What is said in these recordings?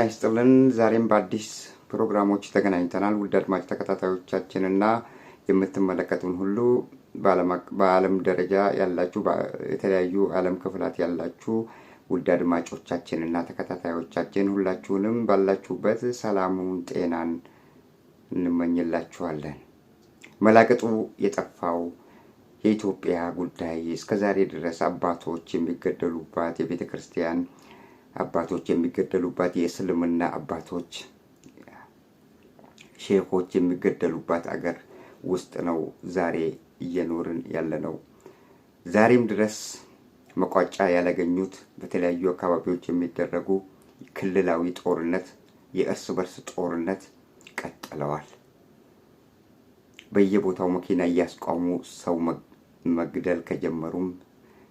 ይስጥልን ዛሬም በአዲስ ፕሮግራሞች ተገናኝተናል። ውድ አድማጭ ተከታታዮቻችንና የምትመለከቱን ሁሉ በዓለም ደረጃ ያላችሁ የተለያዩ ዓለም ክፍላት ያላችሁ ውድ አድማጮቻችንና ተከታታዮቻችን ሁላችሁንም ባላችሁበት ሰላሙን ጤናን እንመኝላችኋለን። መላቀጡ የጠፋው የኢትዮጵያ ጉዳይ እስከዛሬ ድረስ አባቶች የሚገደሉባት የቤተ ክርስቲያን አባቶች የሚገደሉባት የእስልምና አባቶች ሼኾች የሚገደሉባት አገር ውስጥ ነው ዛሬ እየኖርን ያለነው። ዛሬም ድረስ መቋጫ ያላገኙት በተለያዩ አካባቢዎች የሚደረጉ ክልላዊ ጦርነት፣ የእርስ በርስ ጦርነት ቀጥለዋል። በየቦታው መኪና እያስቆሙ ሰው መግደል ከጀመሩም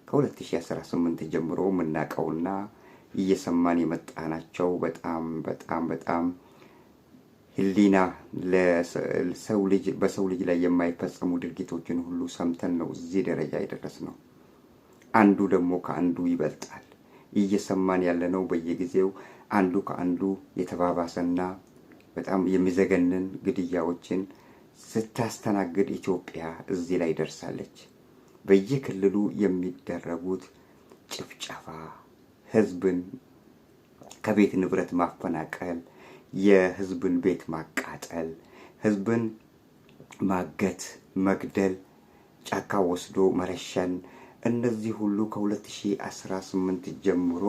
ከ2018 ጀምሮ የምናውቀውና እየሰማን የመጣናቸው በጣም ህሊና በሰው ልጅ ላይ የማይፈጸሙ ድርጊቶችን ሁሉ ሰምተን ነው እዚህ ደረጃ የደረስነው። አንዱ ደግሞ ከአንዱ ይበልጣል። እየሰማን ያለነው በየጊዜው አንዱ ከአንዱ የተባባሰና በጣም የሚዘገንን ግድያዎችን ስታስተናግድ ኢትዮጵያ እዚህ ላይ ደርሳለች። በየክልሉ የሚደረጉት ጭፍጨፋ፣ ህዝብን ከቤት ንብረት ማፈናቀል፣ የህዝብን ቤት ማቃጠል፣ ህዝብን ማገት፣ መግደል፣ ጫካ ወስዶ መረሸን፣ እነዚህ ሁሉ ከ2018 ጀምሮ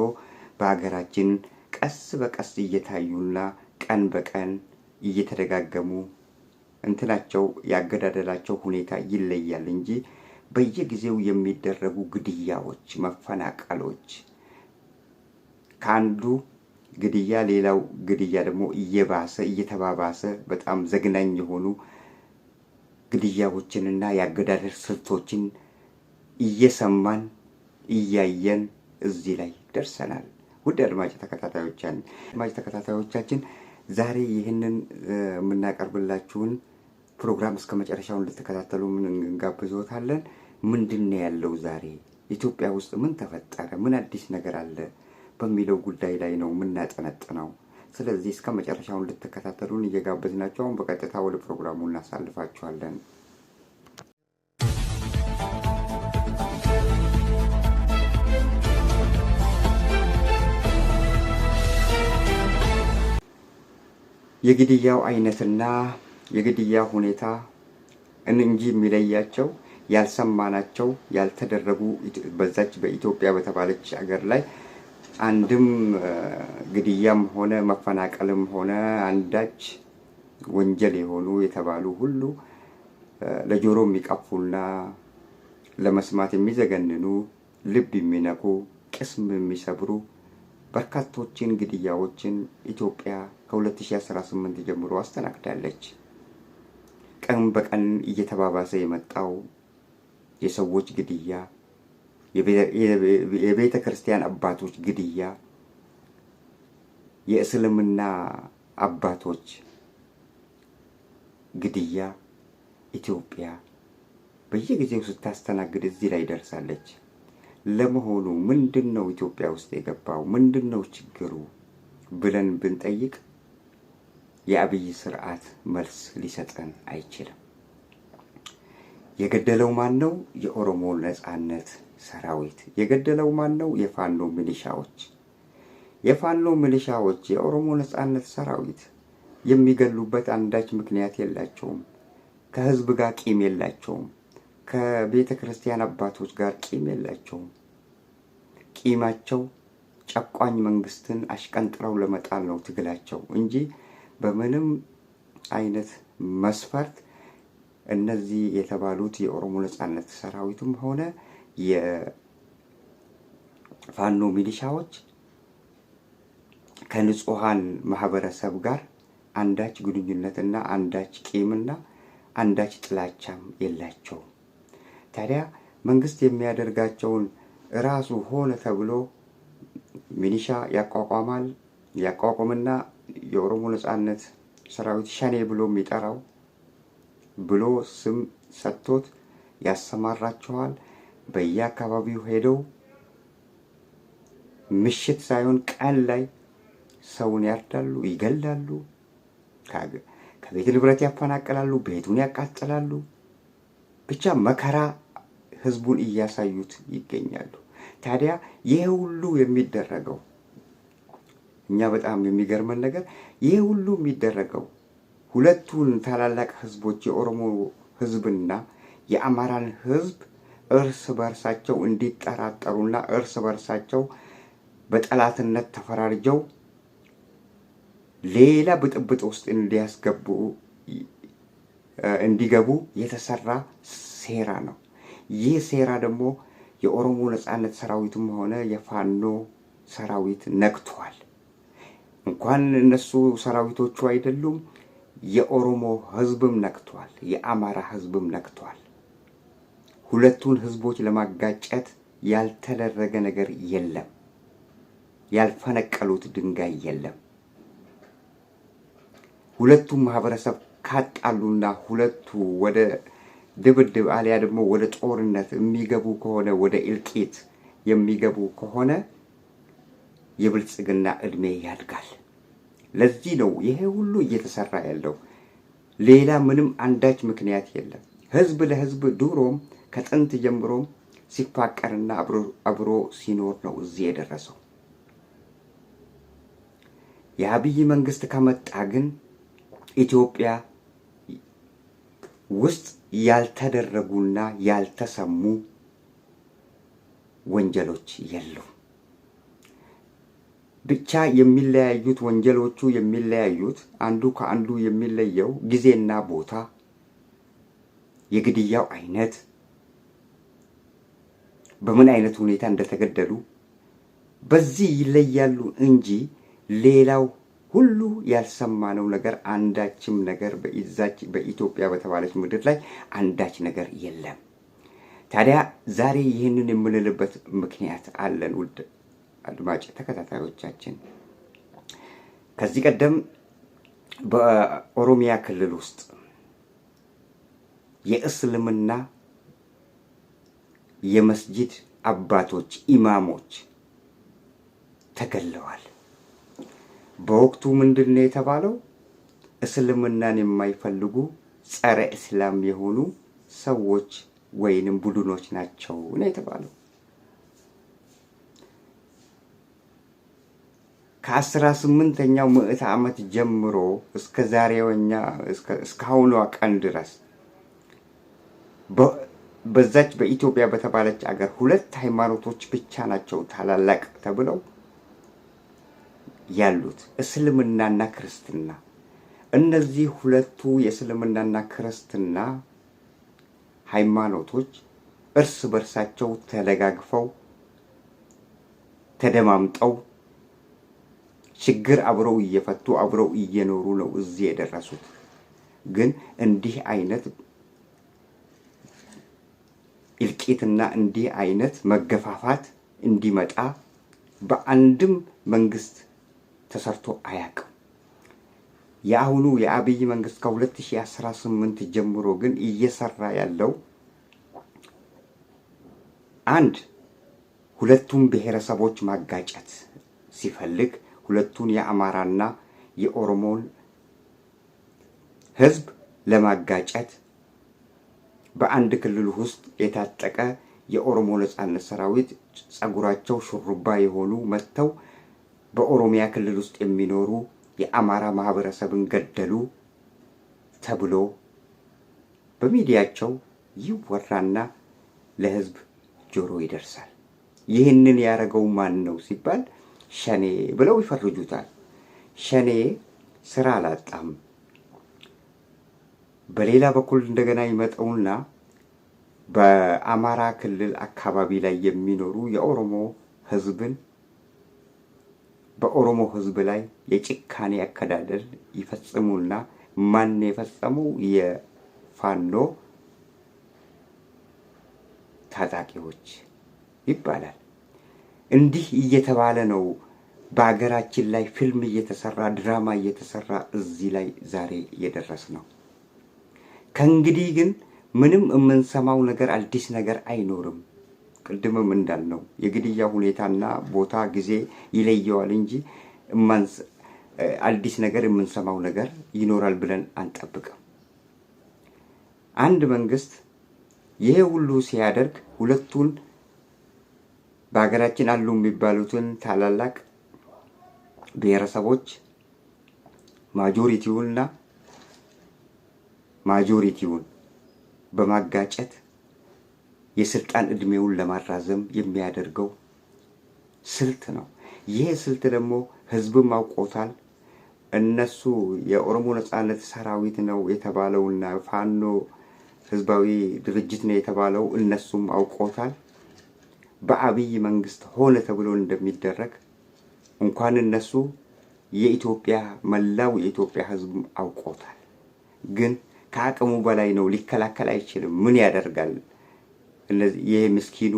በሀገራችን ቀስ በቀስ እየታዩና ቀን በቀን እየተደጋገሙ እንትናቸው ያገዳደላቸው ሁኔታ ይለያል እንጂ በየጊዜው የሚደረጉ ግድያዎች፣ መፈናቀሎች ከአንዱ ግድያ ሌላው ግድያ ደግሞ እየተባባሰ በጣም ዘግናኝ የሆኑ ግድያዎችንና ያገዳደል ስልቶችን እየሰማን እያየን እዚህ ላይ ደርሰናል። ውድ አድማጭ ተከታታዮቻችን ዛሬ ይህንን የምናቀርብላችሁን ፕሮግራም እስከ መጨረሻው እንድትከታተሉ እንጋብዞታለን። ምንድነው ያለው ዛሬ ኢትዮጵያ ውስጥ ምን ተፈጠረ፣ ምን አዲስ ነገር አለ በሚለው ጉዳይ ላይ ነው የምናጠነጥነው። ስለዚህ እስከ መጨረሻው እንድትከታተሉን እየጋበዝናችሁ አሁን በቀጥታ ወደ ፕሮግራሙ እናሳልፋችኋለን። የግድያው አይነትና የግድያ ሁኔታ እንጂ የሚለያቸው ያልሰማናቸው ያልተደረጉ በዛች በኢትዮጵያ በተባለች አገር ላይ አንድም ግድያም ሆነ መፈናቀልም ሆነ አንዳች ወንጀል የሆኑ የተባሉ ሁሉ ለጆሮ የሚቀፉና ለመስማት የሚዘገንኑ ልብ የሚነኩ ቅስም የሚሰብሩ በርካቶችን ግድያዎችን ኢትዮጵያ ከ2018 ጀምሮ አስተናግዳለች። ቀን በቀን እየተባባሰ የመጣው የሰዎች ግድያ፣ የቤተ ክርስቲያን አባቶች ግድያ፣ የእስልምና አባቶች ግድያ ኢትዮጵያ በየጊዜው ስታስተናግድ እዚህ ላይ ደርሳለች። ለመሆኑ ምንድነው ኢትዮጵያ ውስጥ የገባው? ምንድነው ችግሩ ብለን ብንጠይቅ የአብይ ስርዓት መልስ ሊሰጠን አይችልም። የገደለው ማን ነው? የኦሮሞ ነጻነት ሰራዊት። የገደለው ማን ነው? የፋኖ ሚሊሻዎች። የፋኖ ሚሊሻዎች የኦሮሞ ነጻነት ሰራዊት የሚገሉበት አንዳች ምክንያት የላቸውም። ከህዝብ ጋር ቂም የላቸውም። ከቤተ ክርስቲያን አባቶች ጋር ቂም የላቸውም። ቂማቸው ጨቋኝ መንግስትን አሽቀንጥረው ለመጣል ነው ትግላቸው እንጂ በምንም አይነት መስፈርት እነዚህ የተባሉት የኦሮሞ ነጻነት ሰራዊቱም ሆነ የፋኖ ሚሊሻዎች ከንጹሃን ማህበረሰብ ጋር አንዳች ግንኙነትና አንዳች ቂምና አንዳች ጥላቻም የላቸውም። ታዲያ መንግስት የሚያደርጋቸውን ራሱ ሆነ ተብሎ ሚሊሻ ያቋቋምና የኦሮሞ ነጻነት ሰራዊት ሸኔ ብሎ የሚጠራው ብሎ ስም ሰጥቶት ያሰማራቸዋል። በየአካባቢው ሄደው ምሽት ሳይሆን ቀን ላይ ሰውን ያርዳሉ፣ ይገላሉ፣ ከቤት ንብረት ያፈናቅላሉ፣ ቤቱን ያቃጥላሉ። ብቻ መከራ ህዝቡን እያሳዩት ይገኛሉ። ታዲያ ይሄ ሁሉ የሚደረገው እኛ በጣም የሚገርመን ነገር ይሄ ሁሉ የሚደረገው ሁለቱን ታላላቅ ህዝቦች የኦሮሞ ህዝብና የአማራን ህዝብ እርስ በርሳቸው እንዲጠራጠሩና እርስ በርሳቸው በጠላትነት ተፈራርጀው ሌላ ብጥብጥ ውስጥ እንዲገቡ የተሰራ ሴራ ነው። ይህ ሴራ ደግሞ የኦሮሞ ነጻነት ሰራዊትም ሆነ የፋኖ ሰራዊት ነክቷል። እንኳን እነሱ ሰራዊቶቹ አይደሉም፣ የኦሮሞ ህዝብም ነክቷል፣ የአማራ ህዝብም ነክቷል። ሁለቱን ህዝቦች ለማጋጨት ያልተደረገ ነገር የለም። ያልፈነቀሉት ድንጋይ የለም። ሁለቱም ማህበረሰብ ካጣሉና ሁለቱ ወደ ድብድብ አሊያ ደግሞ ወደ ጦርነት የሚገቡ ከሆነ ወደ እልቂት የሚገቡ ከሆነ የብልጽግና እድሜ ያድጋል። ለዚህ ነው ይሄ ሁሉ እየተሰራ ያለው። ሌላ ምንም አንዳች ምክንያት የለም። ህዝብ ለህዝብ ድሮም ከጥንት ጀምሮም ሲፋቀርና አብሮ ሲኖር ነው እዚህ የደረሰው። የአብይ መንግስት ከመጣ ግን ኢትዮጵያ ውስጥ ያልተደረጉና ያልተሰሙ ወንጀሎች የሉም። ብቻ የሚለያዩት ወንጀሎቹ የሚለያዩት አንዱ ከአንዱ የሚለየው ጊዜና ቦታ፣ የግድያው አይነት፣ በምን አይነት ሁኔታ እንደተገደሉ በዚህ ይለያሉ እንጂ ሌላው ሁሉ ያልሰማነው ነገር አንዳችም ነገር በኢትዮጵያ በተባለች ምድር ላይ አንዳች ነገር የለም። ታዲያ ዛሬ ይህንን የምንልበት ምክንያት አለን። ውድ አድማጭ ተከታታዮቻችን፣ ከዚህ ቀደም በኦሮሚያ ክልል ውስጥ የእስልምና የመስጂድ አባቶች ኢማሞች ተገለዋል። በወቅቱ ምንድነው የተባለው? እስልምናን የማይፈልጉ ጸረ እስላም የሆኑ ሰዎች ወይንም ቡድኖች ናቸው ነው የተባለው። ከ18ኛው ምዕተ ዓመት ጀምሮ እስከ ዛሬውኛ እስካሁኗ ቀን ድረስ በዛች በኢትዮጵያ በተባለች አገር ሁለት ሃይማኖቶች ብቻ ናቸው ታላላቅ ተብለው ያሉት፣ እስልምናና ክርስትና። እነዚህ ሁለቱ የእስልምናና ክርስትና ሃይማኖቶች እርስ በርሳቸው ተደጋግፈው ተደማምጠው ችግር አብረው እየፈቱ አብረው እየኖሩ ነው እዚህ የደረሱት። ግን እንዲህ አይነት እልቂትና እንዲህ አይነት መገፋፋት እንዲመጣ በአንድም መንግስት ተሰርቶ አያውቅም። የአሁኑ የአብይ መንግስት ከ2018 ጀምሮ ግን እየሰራ ያለው አንድ ሁለቱም ብሔረሰቦች ማጋጨት ሲፈልግ ሁለቱን የአማራና የኦሮሞን ህዝብ ለማጋጨት በአንድ ክልል ውስጥ የታጠቀ የኦሮሞ ነጻነት ሰራዊት ጸጉራቸው ሹሩባ የሆኑ መጥተው በኦሮሚያ ክልል ውስጥ የሚኖሩ የአማራ ማህበረሰብን ገደሉ ተብሎ በሚዲያቸው ይወራና ለህዝብ ጆሮ ይደርሳል። ይህንን ያደረገው ማን ነው ሲባል ሸኔ ብለው ይፈርጁታል። ሸኔ ስራ አላጣም። በሌላ በኩል እንደገና ይመጣውና በአማራ ክልል አካባቢ ላይ የሚኖሩ የኦሮሞ ህዝብን በኦሮሞ ህዝብ ላይ የጭካኔ አከዳደል ይፈጽሙና ማን የፈጸመው? የፋኖ ታጣቂዎች ይባላል። እንዲህ እየተባለ ነው በአገራችን ላይ ፊልም እየተሰራ ድራማ እየተሰራ እዚህ ላይ ዛሬ እየደረስ ነው። ከእንግዲህ ግን ምንም የምንሰማው ነገር አዲስ ነገር አይኖርም። ቅድምም እንዳልነው የግድያ ሁኔታና ቦታ ጊዜ ይለየዋል እንጂ አዲስ ነገር የምንሰማው ነገር ይኖራል ብለን አንጠብቅም። አንድ መንግስት ይሄ ሁሉ ሲያደርግ ሁለቱን በሀገራችን አሉ የሚባሉትን ታላላቅ ብሔረሰቦች ማጆሪቲውን በማጋጨት የስልጣን እድሜውን ለማራዘም የሚያደርገው ስልት ነው። ይሄ ስልት ደግሞ ህዝብም አውቆታል። እነሱ የኦሮሞ ነጻነት ሰራዊት ነው የተባለውና ፋኖ ህዝባዊ ድርጅት ነው የተባለው እነሱም አውቆታል። በአብይ መንግስት ሆነ ተብሎ እንደሚደረግ እንኳን እነሱ የኢትዮጵያ መላው የኢትዮጵያ ህዝብ አውቆታል። ግን ከአቅሙ በላይ ነው፣ ሊከላከል አይችልም። ምን ያደርጋል? ይሄ ምስኪኑ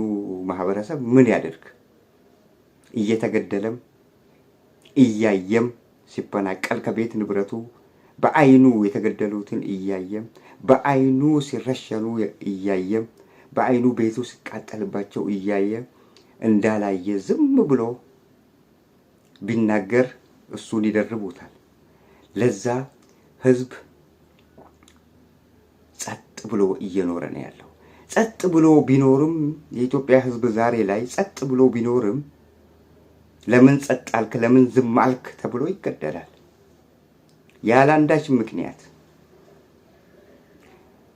ማህበረሰብ ምን ያደርግ? እየተገደለም እያየም ሲፈናቀል ከቤት ንብረቱ በአይኑ የተገደሉትን እያየም በአይኑ ሲረሸኑ እያየም በአይኑ ቤቱ ሲቃጠልባቸው እያየ እንዳላየ ዝም ብሎ ቢናገር እሱን ይደርቡታል። ለዛ ህዝብ ጸጥ ብሎ እየኖረ ነው ያለው። ጸጥ ብሎ ቢኖርም የኢትዮጵያ ህዝብ ዛሬ ላይ ጸጥ ብሎ ቢኖርም ለምን ጸጥ አልክ፣ ለምን ዝም አልክ ተብሎ ይገደላል ያለ አንዳች ምክንያት።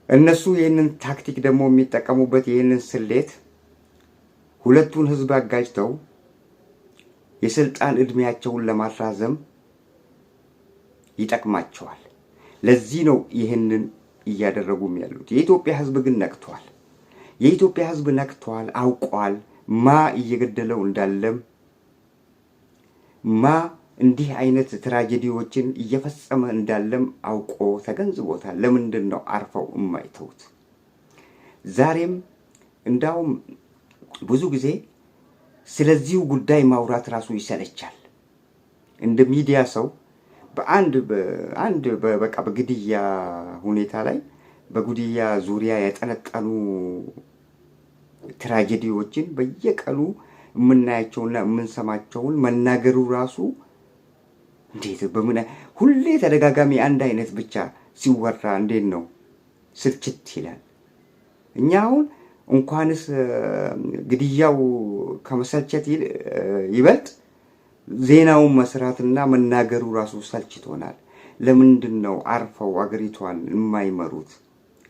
እነሱ ይህንን ታክቲክ ደግሞ የሚጠቀሙበት ይህንን ስሌት ሁለቱን ህዝብ አጋጭተው የስልጣን እድሜያቸውን ለማራዘም ይጠቅማቸዋል። ለዚህ ነው ይህንን እያደረጉም ያሉት። የኢትዮጵያ ህዝብ ግን ነቅቷል። የኢትዮጵያ ህዝብ ነቅቷል፣ አውቋል። ማ እየገደለው እንዳለም ማ እንዲህ አይነት ትራጀዲዎችን እየፈጸመ እንዳለም አውቆ ተገንዝቦታል። ለምንድን ነው አርፈው የማይተውት? ዛሬም እንዳውም ብዙ ጊዜ ስለዚሁ ጉዳይ ማውራት ራሱ ይሰለቻል። እንደ ሚዲያ ሰው በቃ በግድያ ሁኔታ ላይ በግድያ ዙሪያ ያጠነጠኑ ትራጀዲዎችን በየቀኑ የምናያቸውና የምንሰማቸውን መናገሩ ራሱ እንዴት ሁሌ ተደጋጋሚ አንድ አይነት ብቻ ሲወራ እንዴት ነው ስልችት ይላል። እኛ አሁን እንኳንስ ግድያው ከመሰልቸት ይበልጥ ዜናውን መስራትና መናገሩ ራሱ ሰልችቶናል። ለምንድን ነው አርፈው አገሪቷን የማይመሩት?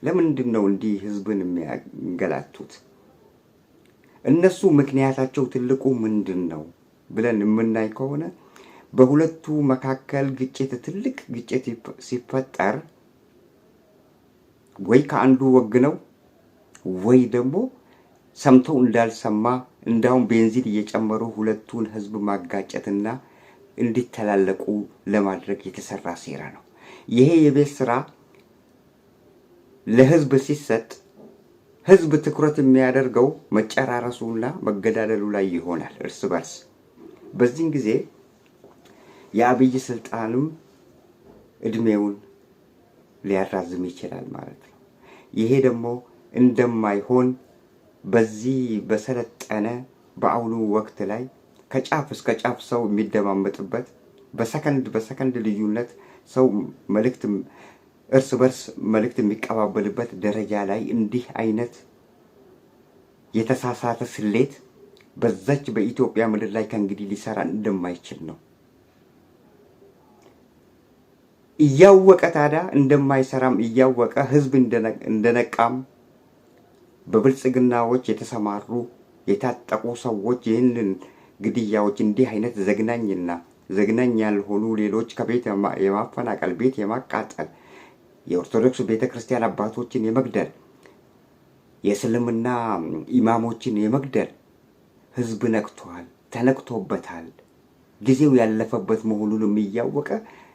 ለምንድን ነው እንዲህ ህዝብን የሚያንገላቱት? እነሱ ምክንያታቸው ትልቁ ምንድን ነው ብለን የምናይ ከሆነ በሁለቱ መካከል ትልቅ ግጭት ሲፈጠር ወይ ከአንዱ ወግ ነው ወይ ደግሞ ሰምተው እንዳልሰማ እንዳውም ቤንዚን እየጨመሩ ሁለቱን ህዝብ ማጋጨትና እንዲተላለቁ ለማድረግ የተሰራ ሴራ ነው። ይሄ የቤት ስራ ለህዝብ ሲሰጥ ህዝብ ትኩረት የሚያደርገው መጨራረሱና መገዳደሉ ላይ ይሆናል እርስ በርስ። በዚህን ጊዜ የአብይ ስልጣንም እድሜውን ሊያራዝም ይችላል ማለት ነው። ይሄ ደግሞ እንደማይሆን በዚህ በሰለጠነ በአሁኑ ወቅት ላይ ከጫፍ እስከ ጫፍ ሰው የሚደማመጥበት በሰከንድ ልዩነት ሰው መልእክት እርስ በርስ መልእክት የሚቀባበልበት ደረጃ ላይ እንዲህ አይነት የተሳሳተ ስሌት በዛች በኢትዮጵያ ምድር ላይ ከእንግዲህ ሊሰራ እንደማይችል ነው እያወቀ። ታዲያ እንደማይሰራም እያወቀ ህዝብ እንደነቃም በብልጽግናዎች የተሰማሩ የታጠቁ ሰዎች ይህንን ግድያዎች እንዲህ አይነት ዘግናኝ ያልሆኑ ሌሎች ከቤት የማፈናቀል ቤት የማቃጠል የኦርቶዶክስ ቤተክርስቲያን አባቶችን የመግደል የእስልምና ኢማሞችን የመግደል ህዝብ ነቅቷል፣ ተነቅቶበታል። ጊዜው ያለፈበት መሆኑንም እያወቀ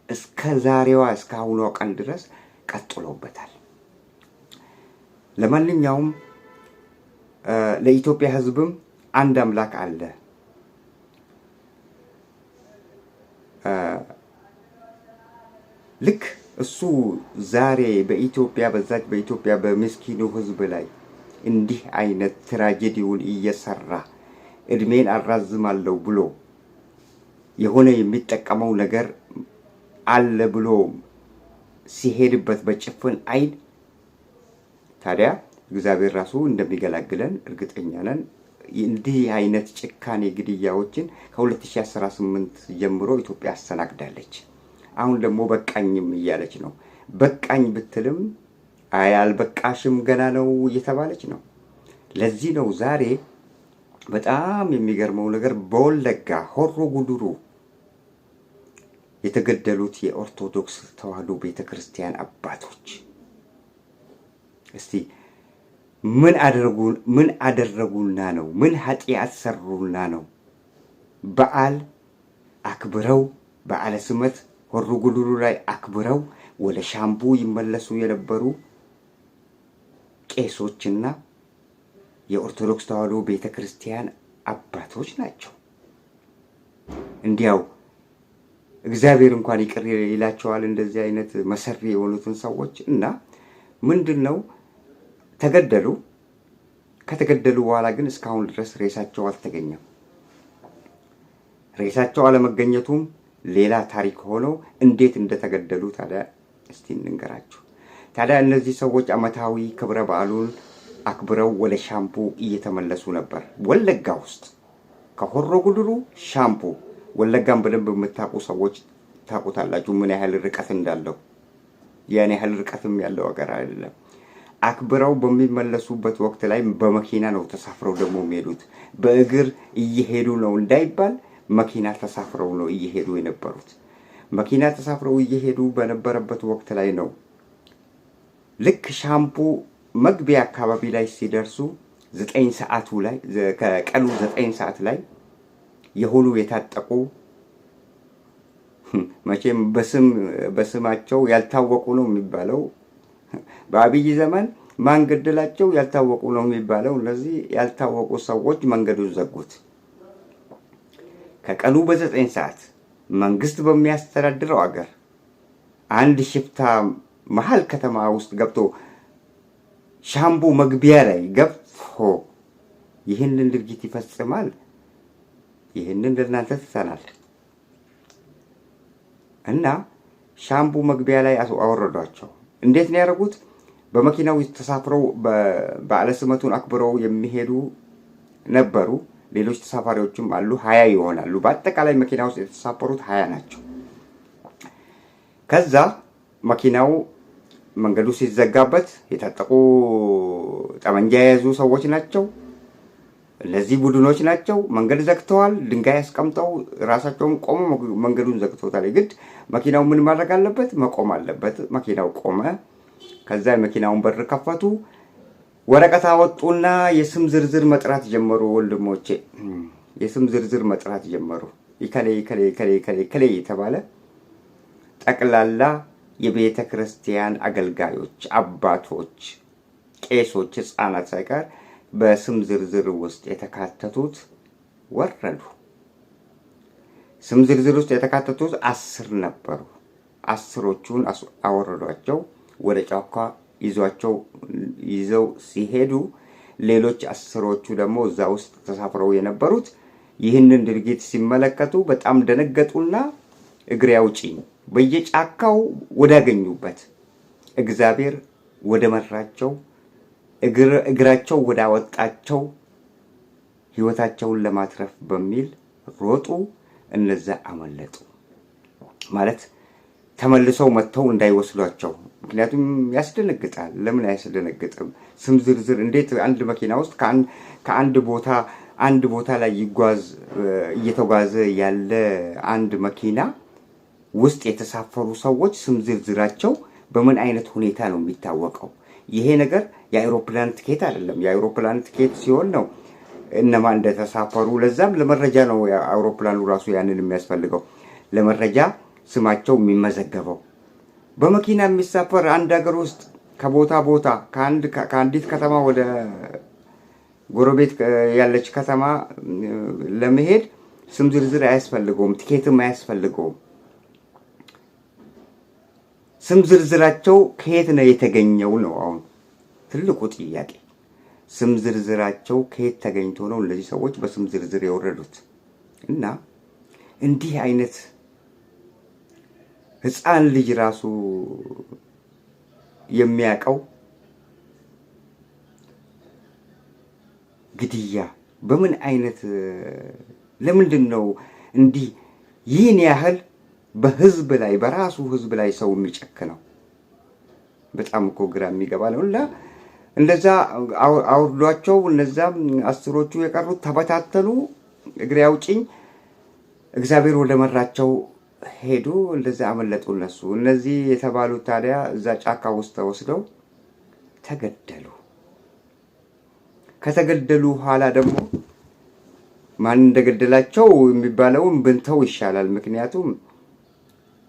እስከ ዛሬዋ እስከ አሁኗ ቀን ድረስ ቀጥሎበታል። ለማንኛውም ለኢትዮጵያ ህዝብም አንድ አምላክ አለ። ልክ እሱ ዛሬ በኢትዮጵያ በምስኪኑ ህዝብ ላይ እንዲህ አይነት ትራጀዲውን እየሰራ እድሜን አራዝማለሁ ብሎ የሆነ የሚጠቀመው ነገር አለ ብሎ ሲሄድበት በጭፍን አይን ታዲያ እግዚአብሔር ራሱ እንደሚገላግለን እርግጠኛ ነን። እንዲህ አይነት ጭካኔ ግድያዎችን ከ2018 ጀምሮ ኢትዮጵያ አስተናግዳለች። አሁን ደግሞ በቃኝም እያለች ነው። በቃኝ ብትልም አልበቃሽም ገና ነው እየተባለች ነው። ለዚህ ነው ዛሬ በጣም የሚገርመው ነገር በወለጋ ሆሮ ጉዱሩ የተገደሉት የኦርቶዶክስ ተዋህዶ ቤተክርስቲያን አባቶች እስቲ ምን አደረጉና ነው? ምን ኃጢአት ሰሩና ነው? በዓል አክብረው በዓለ ሲመት ሆሮ ጉዱሩ ላይ አክብረው ወደ ሻምቡ ይመለሱ የነበሩ ቄሶችና የኦርቶዶክስ ተዋህዶ ቤተክርስቲያን አባቶች ናቸው። እንዲያው እግዚአብሔር እንኳን ይቅር ይላቸዋል እንደዚህ አይነት መሰሪ የሆኑትን ሰዎች። እና ምንድነው ተገደሉ። ከተገደሉ በኋላ ግን እስካሁን ድረስ ሬሳቸው አልተገኘም። ሬሳቸው አለመገኘቱም ሌላ ታሪክ ሆኖ እንዴት እንደተገደሉ ታዲያ እስቲ እንንገራችሁ። ታዲያ እነዚህ ሰዎች ዓመታዊ ክብረ በዓሉን አክብረው ወደ ሻምቡ እየተመለሱ ነበር። ወለጋ ውስጥ ከሆሮ ጉዱሩ ሻምቡ፣ ወለጋን በደንብ የምታውቁ ሰዎች ታውቁታላችሁ ምን ያህል ርቀት እንዳለው። ያን ያህል ርቀትም ያለው ሀገር አይደለም። አክብረው በሚመለሱበት ወቅት ላይ በመኪና ነው ተሳፍረው ደግሞ የሚሄዱት። በእግር እየሄዱ ነው እንዳይባል መኪና ተሳፍረው ነው እየሄዱ የነበሩት። መኪና ተሳፍረው እየሄዱ በነበረበት ወቅት ላይ ነው ልክ ሻምቡ መግቢያ አካባቢ ላይ ሲደርሱ 9 ሰዓቱ ላይ ከቀኑ 9 ሰዓት ላይ የሆኑ የታጠቁ መቼም በስማቸው ያልታወቁ ነው የሚባለው። በአብይ ዘመን ማን ገደላቸው ያልታወቁ ነው የሚባለው። እነዚህ ያልታወቁ ሰዎች መንገዱን ዘጉት። ከቀኑ በ9 ሰዓት መንግስት በሚያስተዳድረው አገር አንድ ሽፍታ መሃል ከተማ ውስጥ ገብቶ ሻምቡ መግቢያ ላይ ገብቶ ይህንን ድርጊት ይፈጽማል። ይህንን ለእናንተ ትተናል እና ሻምቡ መግቢያ ላይ አወረዷቸው። እንዴት ነው ያደረጉት? በመኪናው ተሳፍረው በዓለ ሲመቱን አክብረው የሚሄዱ ነበሩ። ሌሎች ተሳፋሪዎችም አሉ። 20 ይሆናሉ። በአጠቃላይ መኪና ውስጥ የተሳፈሩት 20 ናቸው። ከዛ መኪናው መንገዱ ሲዘጋበት የታጠቁ ጠመንጃ የያዙ ሰዎች ናቸው። እነዚህ ቡድኖች ናቸው። መንገድ ዘግተዋል። ድንጋይ አስቀምጠው ራሳቸውን ቆመው መንገዱን ዘግተውታል። ግድ መኪናው ምን ማድረግ አለበት? መቆም አለበት። መኪናው ቆመ። ከዛ የመኪናውን በር ከፈቱ። ወረቀት አወጡና የስም ዝርዝር መጥራት ጀመሩ። ወንድሞቼ የስም ዝርዝር መጥራት ጀመሩ። ይከሌ ይከሌ ይከሌ ይከሌ ይከሌ የተባለ ጠቅላላ የቤተ ክርስቲያን አገልጋዮች፣ አባቶች፣ ቄሶች፣ ህፃናት ሳይቀር በስም ዝርዝር ውስጥ የተካተቱት ወረዱ። ስም ዝርዝር ውስጥ የተካተቱት 10 ነበሩ። 10ዎቹን አወረዷቸው። ወደ ጫካ ይዘው ሲሄዱ ሌሎች 10ዎቹ ደግሞ እዛ ውስጥ ተሳፍረው የነበሩት ይህንን ድርጊት ሲመለከቱ በጣም ደነገጡና እግሬ አውጪኝ በየጫካው ወዳገኙበት እግዚአብሔር ወደ መራቸው እግራቸው ወዳወጣቸው ህይወታቸውን ለማትረፍ በሚል ሮጡ። እነዛ አመለጡ ማለት ተመልሰው መጥተው እንዳይወስዷቸው። ምክንያቱም ያስደነግጣል። ለምን አያስደነግጥም? ስም ዝርዝር እንዴት አንድ መኪና ውስጥ አንድ ቦታ ላይ እየተጓዘ ያለ አንድ መኪና ውስጥ የተሳፈሩ ሰዎች ስም ዝርዝራቸው በምን አይነት ሁኔታ ነው የሚታወቀው? ይሄ ነገር የአውሮፕላን ትኬት አይደለም። የአውሮፕላን ትኬት ሲሆን ነው እነማን እንደተሳፈሩ። ለዛም ለመረጃ ነው የአውሮፕላኑ ራሱ ያንን የሚያስፈልገው ለመረጃ ስማቸው የሚመዘገበው። በመኪና የሚሳፈር አንድ ሀገር ውስጥ ከቦታ ቦታ ከአንዲት ከተማ ወደ ጎረቤት ያለች ከተማ ለመሄድ ስም ዝርዝር አያስፈልገውም፣ ትኬትም አያስፈልገውም። ስም ዝርዝራቸው ከየት ነው የተገኘው ነው አሁን ትልቁ ጥያቄ። ስም ዝርዝራቸው ከየት ተገኝቶ ነው እነዚህ ሰዎች በስም ዝርዝር የወረዱት? እና እንዲህ አይነት ሕፃን ልጅ ራሱ የሚያውቀው ግድያ በምን አይነት ለምንድን ነው እንዲህ ይህን ያህል በህዝብ ላይ በራሱ ህዝብ ላይ ሰው የሚጨክነው? በጣም እኮ ግራ የሚገባ ነው። እና እንደዛ አውርዷቸው እነዛም አስሮቹ የቀሩት ተበታተኑ። እግሬ አውጭኝ እግዚአብሔር ወደ መራቸው ሄዱ። እንደዛ አመለጡ እነሱ። እነዚህ የተባሉት ታዲያ እዛ ጫካ ውስጥ ተወስደው ተገደሉ። ከተገደሉ ኋላ ደግሞ ማን እንደገደላቸው የሚባለውን ብንተው ይሻላል። ምክንያቱም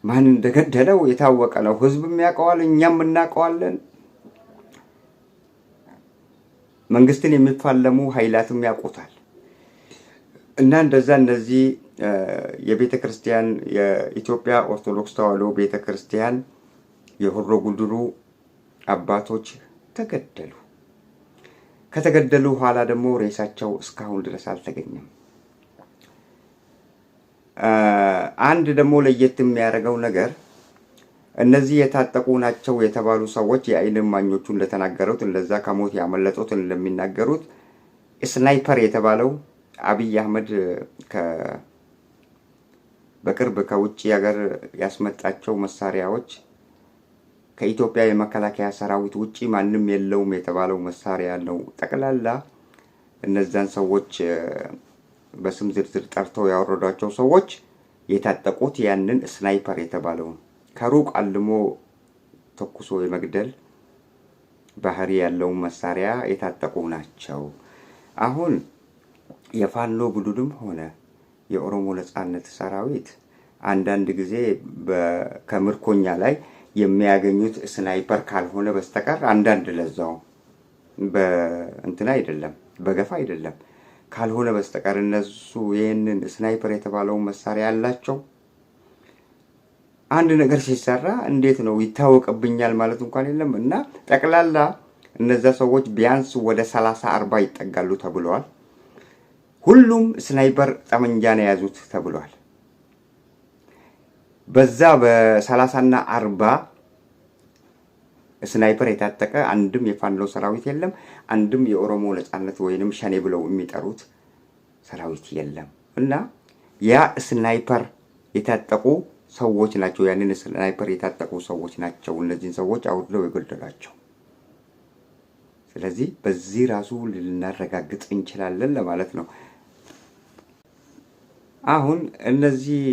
ማን እንደገደለው የታወቀ ነው። ህዝብም ያውቀዋል፣ እኛም እናውቀዋለን። መንግስትን የሚፋለሙ ኃይላትም ያውቁታል። እና እንደዛ እነዚህ የቤተ ክርስቲያን የኢትዮጵያ ኦርቶዶክስ ተዋሕዶ ቤተ ክርስቲያን የሆሮ ጉድሩ አባቶች ተገደሉ። ከተገደሉ ኋላ ደግሞ ሬሳቸው እስካሁን ድረስ አልተገኘም። አንድ ደግሞ ለየት የሚያደርገው ነገር እነዚህ የታጠቁ ናቸው የተባሉ ሰዎች የዓይን እማኞቹ እንደተናገሩት እንደዛ ከሞት ያመለጡት እንደሚናገሩት ስናይፐር የተባለው አብይ አህመድ በቅርብ ከውጭ ሀገር ያስመጣቸው መሳሪያዎች ከኢትዮጵያ የመከላከያ ሰራዊት ውጪ ማንም የለውም የተባለው መሳሪያ ነው። ጠቅላላ እነዛን ሰዎች በስም ዝርዝር ጠርተው ያወረዷቸው ሰዎች የታጠቁት ያንን ስናይፐር የተባለው ከሩቅ አልሞ ተኩሶ የመግደል ባህሪ ያለው መሳሪያ የታጠቁ ናቸው። አሁን የፋኖ ቡድንም ሆነ የኦሮሞ ነጻነት ሰራዊት አንዳንድ ጊዜ ከምርኮኛ ላይ የሚያገኙት ስናይፐር ካልሆነ በስተቀር አንዳንድ ለዛው በእንትና አይደለም በገፋ አይደለም ካልሆነ በስተቀር እነሱ ይሄንን ስናይፐር የተባለውን መሳሪያ ያላቸው አንድ ነገር ሲሰራ እንዴት ነው ይታወቅብኛል ማለት እንኳን የለም። እና ጠቅላላ እነዛ ሰዎች ቢያንስ ወደ 30-40 ይጠጋሉ ተብሏል። ሁሉም ስናይፐር ጠመንጃ ነው ያዙት ተብሏል። በዛ በ30 እና 40 ስናይፐር የታጠቀ አንድም የፋኖ ሰራዊት የለም። አንድም የኦሮሞ ነጻነት ወይንም ሸኔ ብለው የሚጠሩት ሰራዊት የለም። እና ያ ስናይፐር የታጠቁ ሰዎች ናቸው። ያንን ስናይፐር የታጠቁ ሰዎች ናቸው እነዚህን ሰዎች አውርደው የገደሏቸው። ስለዚህ በዚህ ራሱ ልናረጋግጥ እንችላለን ለማለት ነው። አሁን እነዚህ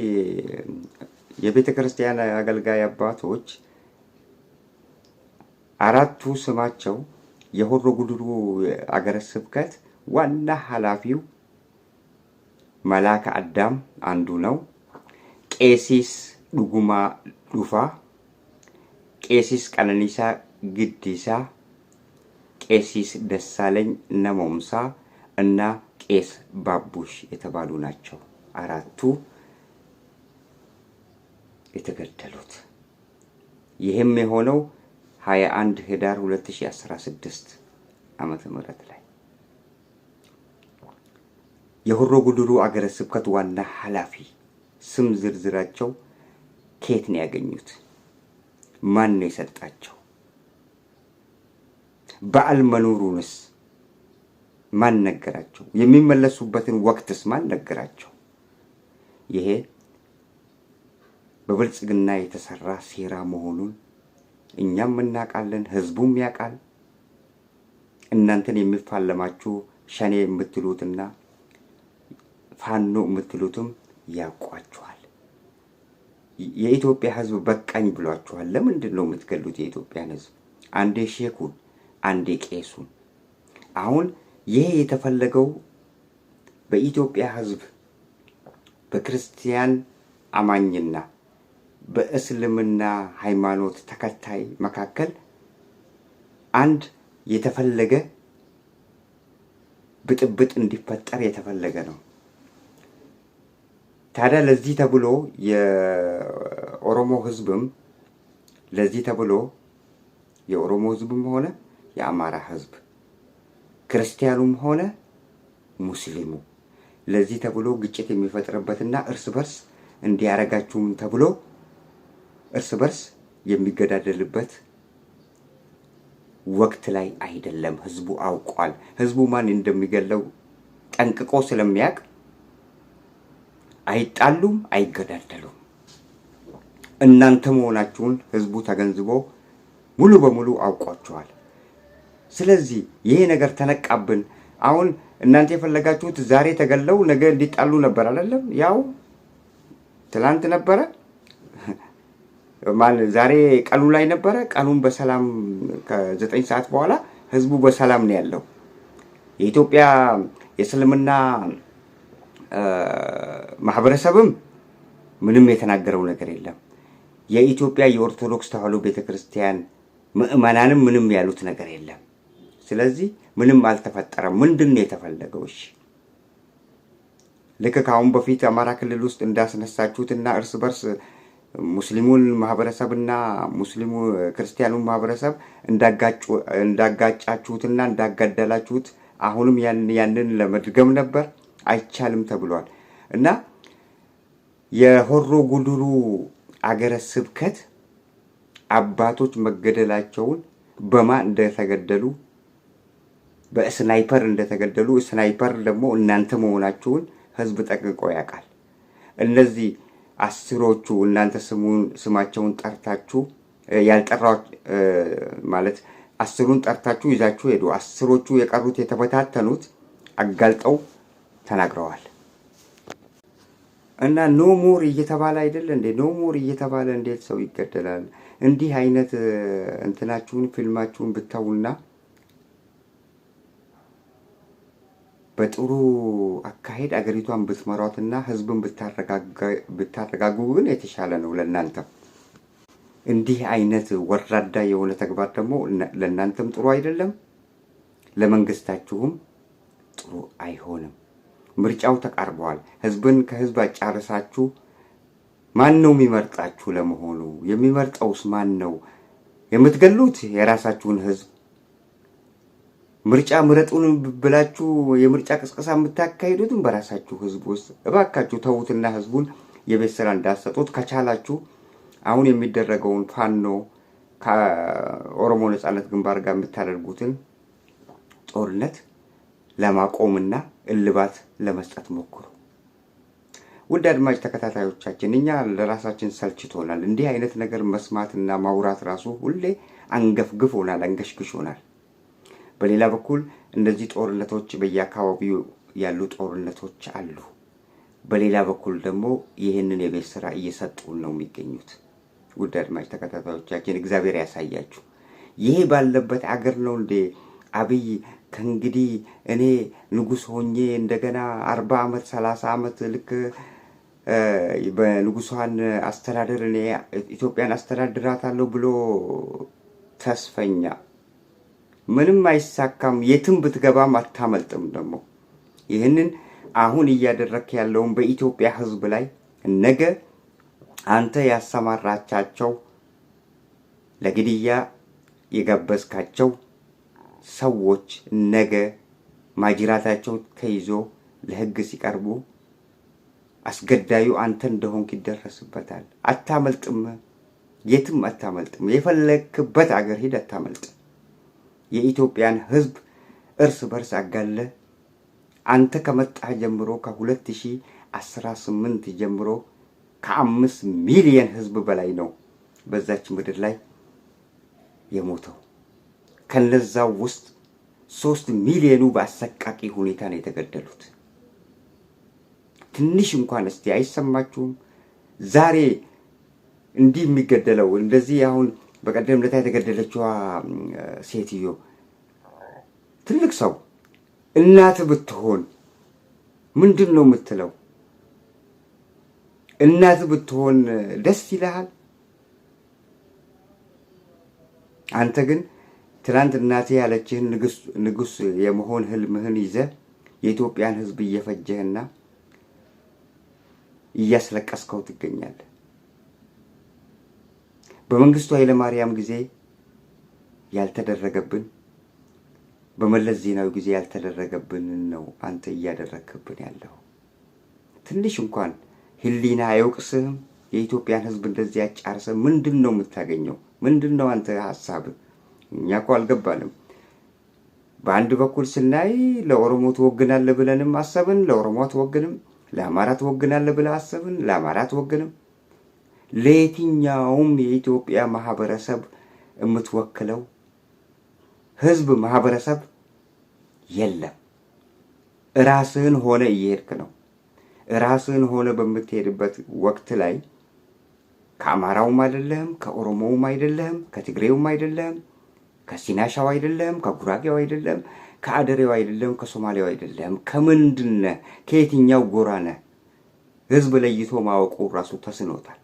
የቤተ ክርስቲያን አገልጋይ አባቶች አራቱ ስማቸው የሆሮ ጉድሩ አገረ ስብከት ዋና ኃላፊው መላከ አዳም አንዱ ነው። ቄሲስ ዱጉማ ዱፋ፣ ቄሲስ ቀነኒሳ ግዲሳ፣ ቄሲስ ደሳለኝ ነሞምሳ እና ቄስ ባቡሽ የተባሉ ናቸው አራቱ የተገደሉት። ይህም የሆነው 21 ህዳር 2016 ዓመተ ምህረት ላይ የሆሮ ጉድሩ አገረ ስብከት ዋና ኃላፊ ስም ዝርዝራቸው ከየት ነው ያገኙት? ማን ነው የሰጣቸው? በዓል መኖሩንስ ማን ነገራቸው? የሚመለሱበትን ወቅትስ ማን ነገራቸው? ይሄ በብልጽግና የተሰራ ሴራ መሆኑን እኛም እናውቃለን፣ ህዝቡም ያውቃል። እናንተን የሚፋለማችሁ ሸኔ የምትሉትና ፋኖ የምትሉትም ያውቋችኋል። የኢትዮጵያ ህዝብ በቃኝ ብሏችኋል። ለምንድን ነው የምትገሉት የኢትዮጵያን ህዝብ? አንዴ ሼኩን፣ አንዴ ቄሱን። አሁን ይሄ የተፈለገው በኢትዮጵያ ህዝብ በክርስቲያን አማኝና በእስልምና ሃይማኖት ተከታይ መካከል አንድ የተፈለገ ብጥብጥ እንዲፈጠር የተፈለገ ነው። ታዲያ ለዚህ ተብሎ የኦሮሞ ህዝብም ለዚህ ተብሎ የኦሮሞ ህዝብም ሆነ የአማራ ህዝብ ክርስቲያኑም ሆነ ሙስሊሙ ለዚህ ተብሎ ግጭት የሚፈጥርበትና እርስ በርስ እንዲያረጋችሁም ተብሎ እርስ በርስ የሚገዳደልበት ወቅት ላይ አይደለም። ህዝቡ አውቋል። ህዝቡ ማን እንደሚገለው ጠንቅቆ ስለሚያውቅ አይጣሉም፣ አይገዳደሉም። እናንተ መሆናችሁን ህዝቡ ተገንዝቦ ሙሉ በሙሉ አውቋቸዋል። ስለዚህ ይሄ ነገር ተነቃብን። አሁን እናንተ የፈለጋችሁት ዛሬ ተገለው ነገ እንዲጣሉ ነበር አይደለም? ያው ትላንት ነበረ ዛሬ ቀኑ ላይ ነበረ። ቀኑን በሰላም ከ9 ሰዓት በኋላ ህዝቡ በሰላም ነው ያለው። የኢትዮጵያ የእስልምና ማህበረሰብም ምንም የተናገረው ነገር የለም። የኢትዮጵያ የኦርቶዶክስ ተዋሕዶ ቤተክርስቲያን ምእመናንም ምንም ያሉት ነገር የለም። ስለዚህ ምንም አልተፈጠረም። ምንድነው የተፈለገው? እሺ ልክ ከአሁን በፊት አማራ ክልል ውስጥ እንዳስነሳችሁትና እርስ በርስ ሙስሊሙን ማህበረሰብና ሙስሊሙ ክርስቲያኑን ማህበረሰብ እንዳጋጫችሁትና እንዳጋደላችሁት አሁንም ያንን ለመድገም ነበር። አይቻልም ተብሏል። እና የሆሮ ጉዱሩ አገረ ስብከት አባቶች መገደላቸውን በማን እንደተገደሉ በስናይፐር እንደተገደሉ፣ ስናይፐር ደግሞ እናንተ መሆናችሁን ህዝብ ጠንቅቆ ያውቃል። እነዚህ አስሮቹ እናንተ ስማቸውን ጠርታችሁ ያልጠራው ማለት አስሩን ጠርታችሁ ይዛችሁ ሄዱ። አስሮቹ የቀሩት የተበታተኑት አጋልጠው ተናግረዋል። እና ኖ ሞር እየተባለ አይደለ እንዴ? ኖ ሞር እየተባለ እንዴት ሰው ይገደላል? እንዲህ አይነት እንትናችሁን ፊልማችሁን ብታውና በጥሩ አካሄድ አገሪቷን ብትመሯትና ህዝብን ብታረጋጉ ግን የተሻለ ነው ለእናንተ። እንዲህ አይነት ወራዳ የሆነ ተግባር ደግሞ ለእናንተም ጥሩ አይደለም፣ ለመንግስታችሁም ጥሩ አይሆንም። ምርጫው ተቃርበዋል። ህዝብን ከህዝብ አጫርሳችሁ ማን ነው የሚመርጣችሁ? ለመሆኑ የሚመርጠውስ ማን ነው? የምትገሉት የራሳችሁን ህዝብ። ምርጫ ምረጡን ብላችሁ የምርጫ ቅስቀሳ የምታካሂዱትን በራሳችሁ ህዝብ ውስጥ። እባካችሁ ተዉትና ህዝቡን የቤት ስራ እንዳሰጡት ከቻላችሁ አሁን የሚደረገውን ፋኖ ከኦሮሞ ነጻነት ግንባር ጋር የምታደርጉትን ጦርነት ለማቆምና እልባት ለመስጠት ሞክሩ። ውድ አድማጭ ተከታታዮቻችን፣ እኛ ለራሳችን ሰልችቶናል። እንዲህ አይነት ነገር መስማትና ማውራት ራሱ ሁሌ አንገፍግፎናል፣ አንገሽግሾናል። በሌላ በኩል እንደዚህ ጦርነቶች በየአካባቢው ያሉ ጦርነቶች አሉ። በሌላ በኩል ደግሞ ይህንን የቤት ስራ እየሰጡን ነው የሚገኙት። ውድ አድማጭ ተከታታዮቻችን፣ እግዚአብሔር ያሳያችሁ። ይሄ ባለበት አገር ነው እንዴ አብይ ከእንግዲህ እኔ ንጉስ ሆኜ እንደገና 40 ዓመት 30 ዓመት ልክ በንጉሷን አስተዳደር እኔ ኢትዮጵያን አስተዳድራታለሁ ብሎ ተስፈኛ? ምንም አይሳካም። የትም ብትገባም አታመልጥም። ደግሞ ይህንን አሁን እያደረክ ያለውን በኢትዮጵያ ህዝብ ላይ ነገ አንተ ያሰማራቻቸው ለግድያ የጋበዝካቸው ሰዎች ነገ ማጅራታቸው ተይዞ ለህግ ሲቀርቡ አስገዳዩ አንተ እንደሆንክ ይደረስበታል። አታመልጥም። የትም አታመልጥም። የፈለክበት አገር ሂድ፣ አታመልጥም። የኢትዮጵያን ህዝብ እርስ በርስ አጋለ አንተ ከመጣህ ጀምሮ ከ2018 ጀምሮ ከ5 ሚሊዮን ህዝብ በላይ ነው በዛች ምድር ላይ የሞተው። ከነዛው ውስጥ 3 ሚሊዮኑ በአሰቃቂ ሁኔታ ነው የተገደሉት። ትንሽ እንኳን እስቲ አይሰማችሁም? ዛሬ እንዲህ የሚገደለው እንደዚህ አሁን በቀደም ለታ የተገደለችዋ ሴትዮ ትልቅ ሰው እናት ብትሆን ምንድን ነው የምትለው? እናት ብትሆን ደስ ይልሃል? አንተ ግን ትናንት እናቴ ያለችህን ንጉስ የመሆን ህልምህን ይዘህ የኢትዮጵያን ህዝብ እየፈጀህና እያስለቀስከው ትገኛለህ። በመንግስቱ ኃይለማርያም ጊዜ ያልተደረገብን በመለስ ዜናዊ ጊዜ ያልተደረገብን ነው አንተ እያደረክብን ያለው። ትንሽ እንኳን ህሊና አይወቅስህም? የኢትዮጵያን ህዝብ እንደዚህ ያጫርሰ ምንድነው የምታገኘው? ምንድነው አንተ ሐሳብ? እኛ እኮ አልገባንም። በአንድ በኩል ስናይ ለኦሮሞ ትወግናለህ ብለንም አሰብን፣ ለኦሮሞ ትወግንም፣ ለአማራ ትወግናለህ ብለህ አሰብን፣ ለአማራ ትወግንም። ለየትኛውም የኢትዮጵያ ማህበረሰብ የምትወክለው ህዝብ ማህበረሰብ የለም። ራስህን ሆነ እየሄድክ ነው። ራስህን ሆነ በምትሄድበት ወቅት ላይ ከአማራውም አይደለህም፣ ከኦሮሞውም አይደለህም፣ ከትግሬውም አይደለህም፣ ከሲናሻው አይደለህም፣ ከጉራጌው አይደለህም፣ ከአደሬው አይደለህም፣ ከሶማሌው አይደለህም። ከምንድነህ? ከየትኛው ጎራ ነህ? ህዝብ ለይቶ ማወቁ ራሱ ተስኖታል።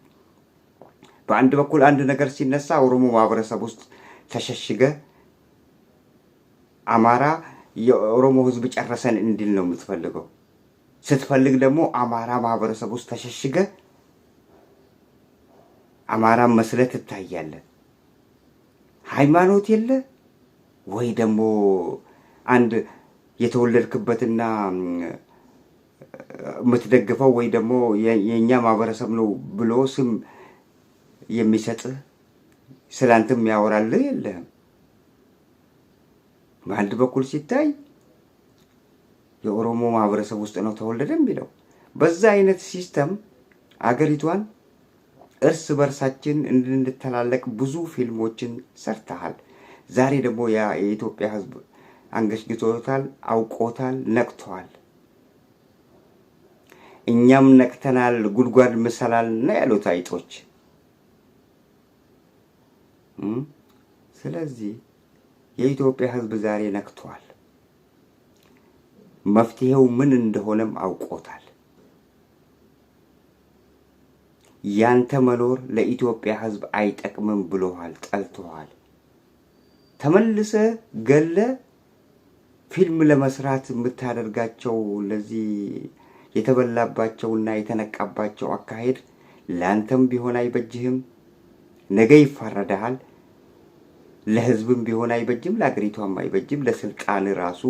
በአንድ በኩል አንድ ነገር ሲነሳ ኦሮሞ ማህበረሰብ ውስጥ ተሸሽገ አማራ የኦሮሞ ህዝብ ጨረሰን እንዲል ነው የምትፈልገው። ስትፈልግ ደግሞ አማራ ማህበረሰብ ውስጥ ተሸሽገ አማራ መስለት ትታያለህ። ሃይማኖት የለ ወይ ደግሞ አንድ የተወለድክበትና የምትደግፈው ወይ ደግሞ የኛ ማህበረሰብ ነው ብሎ ስም የሚሰጥህ ስላንተም ያወራልህ የለህም። በአንድ በኩል ሲታይ የኦሮሞ ማህበረሰብ ውስጥ ነው ተወለደ የሚለው። በዛ አይነት ሲስተም አገሪቷን እርስ በርሳችን እንድንተላለቅ ብዙ ፊልሞችን ሰርተሃል። ዛሬ ደግሞ የኢትዮጵያ ህዝብ አንገሽግቶታል፣ አውቆታል፣ ነቅቷል። እኛም ነቅተናል፣ ጉድጓድ ምሰላል ነው ያሉት አይጦች። ስለዚህ የኢትዮጵያ ህዝብ ዛሬ ነቅቷል። መፍትሄው ምን እንደሆነም አውቆታል። ያንተ መኖር ለኢትዮጵያ ህዝብ አይጠቅምም ብሎሃል፣ ጠልቶሃል። ተመልሰ ገለ ፊልም ለመስራት የምታደርጋቸው ለዚህ የተበላባቸውና የተነቃባቸው አካሄድ ላንተም ቢሆን አይበጅህም። ነገ ይፋረዳል። ለህዝብም ቢሆን አይበጅም፣ ለአገሪቷም አይበጅም። ለስልጣን ራሱ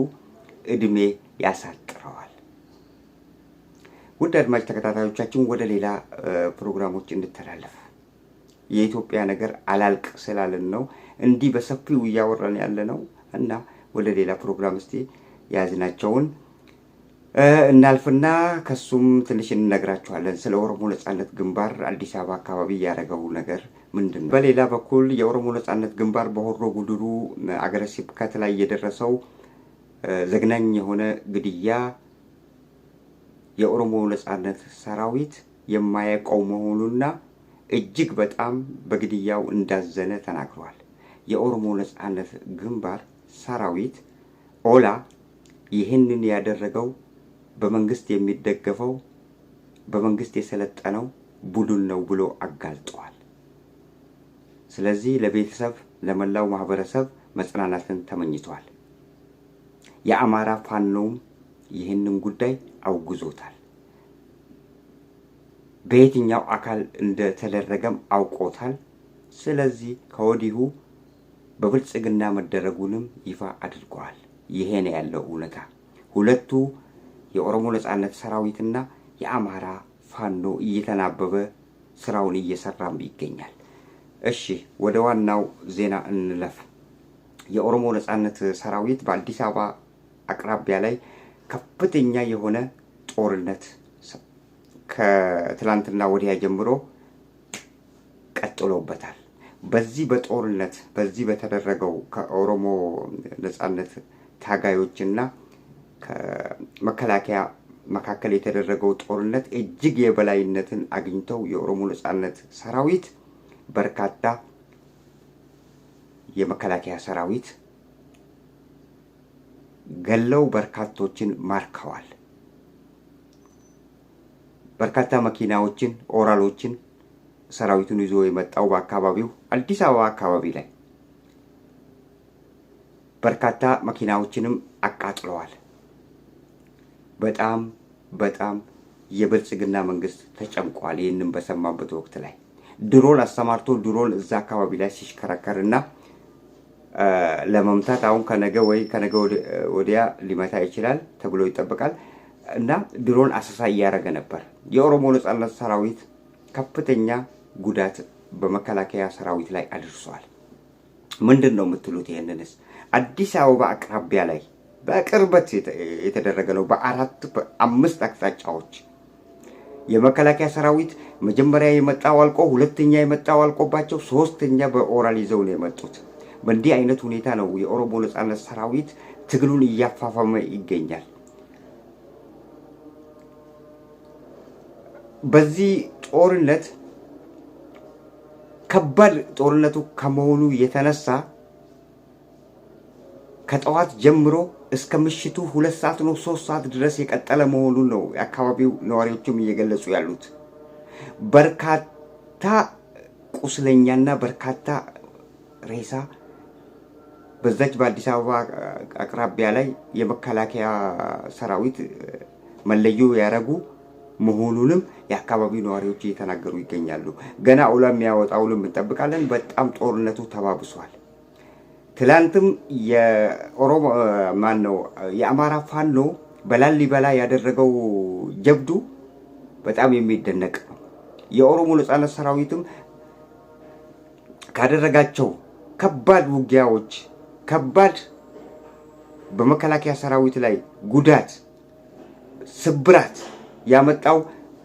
እድሜ ያሳጥረዋል። ውድ አድማጭ ተከታታዮቻችን ወደ ሌላ ፕሮግራሞች እንተላለፍ። የኢትዮጵያ ነገር አላልቅ ስላለን ነው እንዲህ በሰፊው እያወራን ያለ ነው እና ወደ ሌላ ፕሮግራም እስቲ ያዝናቸውን እናልፍና ከሱም ትንሽ እንነግራችኋለን። ስለ ኦሮሞ ነጻነት ግንባር አዲስ አበባ አካባቢ ያደረገው ነገር ምንድነው? በሌላ በኩል የኦሮሞ ነጻነት ግንባር በሆሮ ጉዱሩ አገረ ስብከት ላይ የደረሰው ዘግናኝ የሆነ ግድያ የኦሮሞ ነጻነት ሰራዊት የማያውቀው መሆኑና እጅግ በጣም በግድያው እንዳዘነ ተናግሯል። የኦሮሞ ነጻነት ግንባር ሰራዊት ኦላ ይህንን ያደረገው በመንግስት የሚደገፈው በመንግስት የሰለጠነው ቡድን ነው ብሎ አጋልጧል። ስለዚህ ለቤተሰብ ለመላው ማህበረሰብ መጽናናትን ተመኝቷል። የአማራ ፋኖም ይህንን ጉዳይ አውግዞታል። በየትኛው አካል እንደተደረገም አውቆታል። ስለዚህ ከወዲሁ በብልጽግና መደረጉንም ይፋ አድርጓል። ይሄ ነው ያለው እውነታ። ሁለቱ የኦሮሞ ነጻነት ሰራዊትና የአማራ ፋኖ እየተናበበ ስራውን እየሰራም ይገኛል። እሺ ወደ ዋናው ዜና እንለፍ። የኦሮሞ ነጻነት ሰራዊት በአዲስ አበባ አቅራቢያ ላይ ከፍተኛ የሆነ ጦርነት ከትላንትና ወዲያ ጀምሮ ቀጥሎበታል። በዚህ በጦርነት በዚህ በተደረገው ከኦሮሞ ነጻነት ታጋዮችና ከመከላከያ መካከል የተደረገው ጦርነት እጅግ የበላይነትን አግኝተው የኦሮሞ ነጻነት ሰራዊት በርካታ የመከላከያ ሰራዊት ገለው በርካቶችን ማርከዋል። በርካታ መኪናዎችን ኦራሎችን ሰራዊቱን ይዞ የመጣው በአካባቢው አዲስ አበባ አካባቢ ላይ በርካታ መኪናዎችንም አቃጥለዋል። በጣም የብልጽግና መንግስት ተጨንቋል። ይህንን በሰማበት ወቅት ላይ ድሮን አስተማርቶ ድሮን እዛ አካባቢ ላይ ሲሽከረከርና ለመምታት አሁን ከነገ ወዲያ ሊመታ ይችላል ተብሎ ይጠበቃል እና ድሮን አሰሳ እያደረገ ነበር። የኦሮሞ ነጻነት ሰራዊት ከፍተኛ ጉዳት በመከላከያ ሰራዊት ላይ አድርሷል። ምንድን ነው የምትሉት? ይሄንንስ አዲስ አበባ አቅራቢያ ላይ በቅርበት የተደረገ ነው። በአራት በአምስት አቅጣጫዎች የመከላከያ ሰራዊት መጀመሪያ የመጣው አልቆ፣ ሁለተኛ የመጣው አልቆባቸው፣ ሶስተኛ በኦራል ይዘው ነው የመጡት። በእንዲህ አይነት ሁኔታ ነው የኦሮሞ ነጻነት ሰራዊት ትግሉን እያፋፋመ ይገኛል። በዚህ ጦርነት ከባድ ጦርነቱ ከመሆኑ የተነሳ ከጠዋት ጀምሮ እስከ ምሽቱ 2 ሰዓት ነው 3 ሰዓት ድረስ የቀጠለ መሆኑን ነው የአካባቢው ነዋሪዎችም እየገለጹ ያሉት። በርካታ ቁስለኛና በርካታ ሬሳ በዛች በአዲስ አበባ አቅራቢያ ላይ የመከላከያ ሰራዊት መለዮ ያረጉ መሆኑንም የአካባቢው ነዋሪዎች እየተናገሩ ይገኛሉ። ገና አውላ የሚያወጣውንም እንጠብቃለን። በጣም ጦርነቱ ተባብሷል። ትላንትም የኦሮሞ የአማራ ፋኖ በላሊበላ ያደረገው ጀብዱ በጣም የሚደነቅ ነው። የኦሮሞ ነጻነት ሰራዊትም ካደረጋቸው ከባድ ውጊያዎች ከባድ በመከላከያ ሰራዊት ላይ ጉዳት ስብራት ያመጣው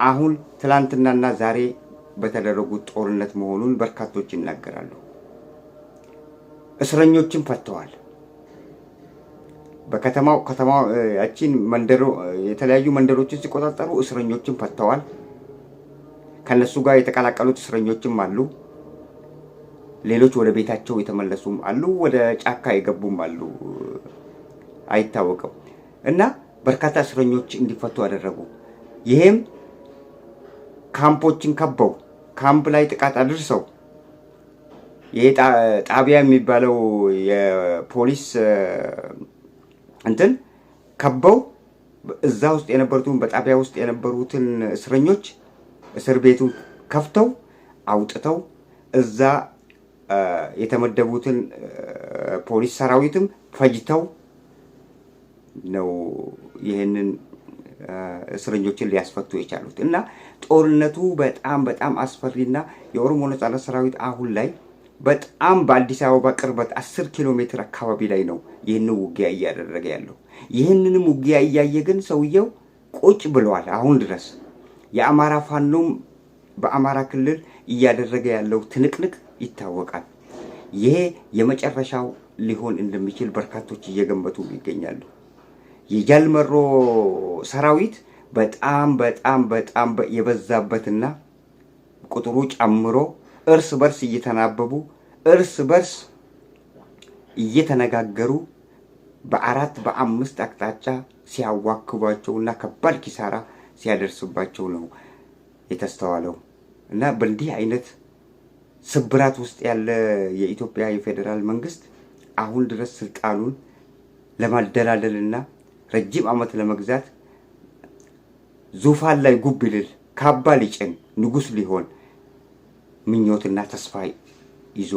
አሁን ትላንትናና ዛሬ በተደረጉት ጦርነት መሆኑን በርካቶች ይናገራሉ። እስረኞችን ፈተዋል። በከተማው ያቺን መንደሮ የተለያዩ መንደሮችን ሲቆጣጠሩ እስረኞችን ፈተዋል። ከነሱ ጋር የተቀላቀሉት እስረኞችም አሉ። ሌሎች ወደ ቤታቸው የተመለሱም አሉ። ወደ ጫካ የገቡም አሉ። አይታወቅም። እና በርካታ እስረኞች እንዲፈቱ አደረጉ። ይሄም ካምፖችን ከበው ካምፕ ላይ ጥቃት አድርሰው ይሄ ጣቢያ የሚባለው የፖሊስ እንትን ከበው እዛ ውስጥ የነበሩትን በጣቢያ ውስጥ የነበሩትን እስረኞች እስር ቤቱን ከፍተው አውጥተው እዛ የተመደቡትን ፖሊስ ሰራዊትም ፈጅተው ነው ይሄንን እስረኞችን ሊያስፈቱ የቻሉት። እና ጦርነቱ በጣም አስፈሪና የኦሮሞ ነጻነት ሰራዊት አሁን ላይ በጣም በአዲስ አበባ ቅርበት 10 ኪሎ ሜትር አካባቢ ላይ ነው ይህንን ውጊያ እያደረገ ያለው። ይህንንም ውጊያ እያየ ግን ሰውየው ቁጭ ብለዋል። አሁን ድረስ የአማራ ፋኖም በአማራ ክልል እያደረገ ያለው ትንቅንቅ ይታወቃል። ይሄ የመጨረሻው ሊሆን እንደሚችል በርካቶች እየገመቱ ይገኛሉ። የጃልመሮ ሰራዊት በጣም የበዛበትና ቁጥሩ ጨምሮ እርስ በርስ እየተናበቡ እርስ በርስ እየተነጋገሩ በአራት በአምስት አቅጣጫ ሲያዋክቧቸውና ከባድ ኪሳራ ሲያደርስባቸው ነው የተስተዋለው። እና በእንዲህ አይነት ስብራት ውስጥ ያለ የኢትዮጵያ የፌዴራል መንግስት አሁን ድረስ ስልጣኑን ለማደላደልና ረጅም ዓመት ለመግዛት ዙፋን ላይ ጉብ ሊል ካባ ሊጭን ንጉስ ሊሆን ምኞትና ተስፋ ይዞ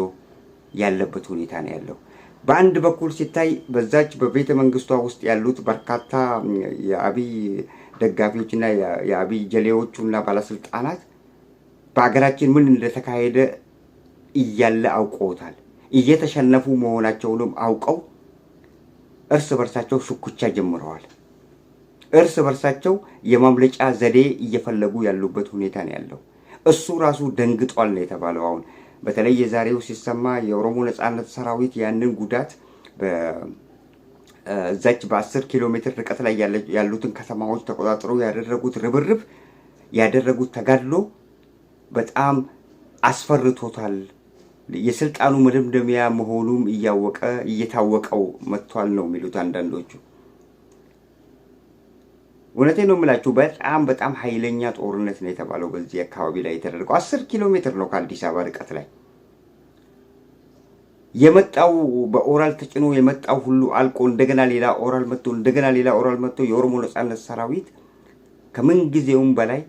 ያለበት ሁኔታ ነው ያለው። በአንድ በኩል ሲታይ በዛች በቤተ መንግስቷ ውስጥ ያሉት በርካታ የአብይ ደጋፊዎችና የአብይ ጀሌዎቹና ባለስልጣናት በአገራችን ምን እንደተካሄደ እያለ አውቀውታል። እየተሸነፉ መሆናቸውንም አውቀው እርስ በርሳቸው ሽኩቻ ጀምረዋል። እርስ በርሳቸው የማምለጫ ዘዴ እየፈለጉ ያሉበት ሁኔታ ነው ያለው። እሱ ራሱ ደንግጧል ነው የተባለው። አሁን በተለይ የዛሬው ሲሰማ የኦሮሞ ነጻነት ሰራዊት ያንን ጉዳት በዛች በ10 ኪሎ ሜትር ርቀት ላይ ያሉትን ከተማዎች ተቆጣጥረው ያደረጉት ርብርብ ያደረጉት ተጋድሎ በጣም አስፈርቶታል። የስልጣኑ መደምደሚያ መሆኑም እየታወቀው መጥቷል ነው የሚሉት አንዳንዶቹ። እውነቴን ነው የምላችሁ። በጣም ኃይለኛ ጦርነት ነው የተባለው በዚህ አካባቢ ላይ የተደረገው። 10 ኪሎ ሜትር ነው ከአዲስ አበባ ርቀት ላይ የመጣው። በኦራል ተጭኖ የመጣው ሁሉ አልቆ እንደገና ሌላ ኦራል መጥቶ የኦሮሞ ነጻነት ሰራዊት ከምን ጊዜውም በላይ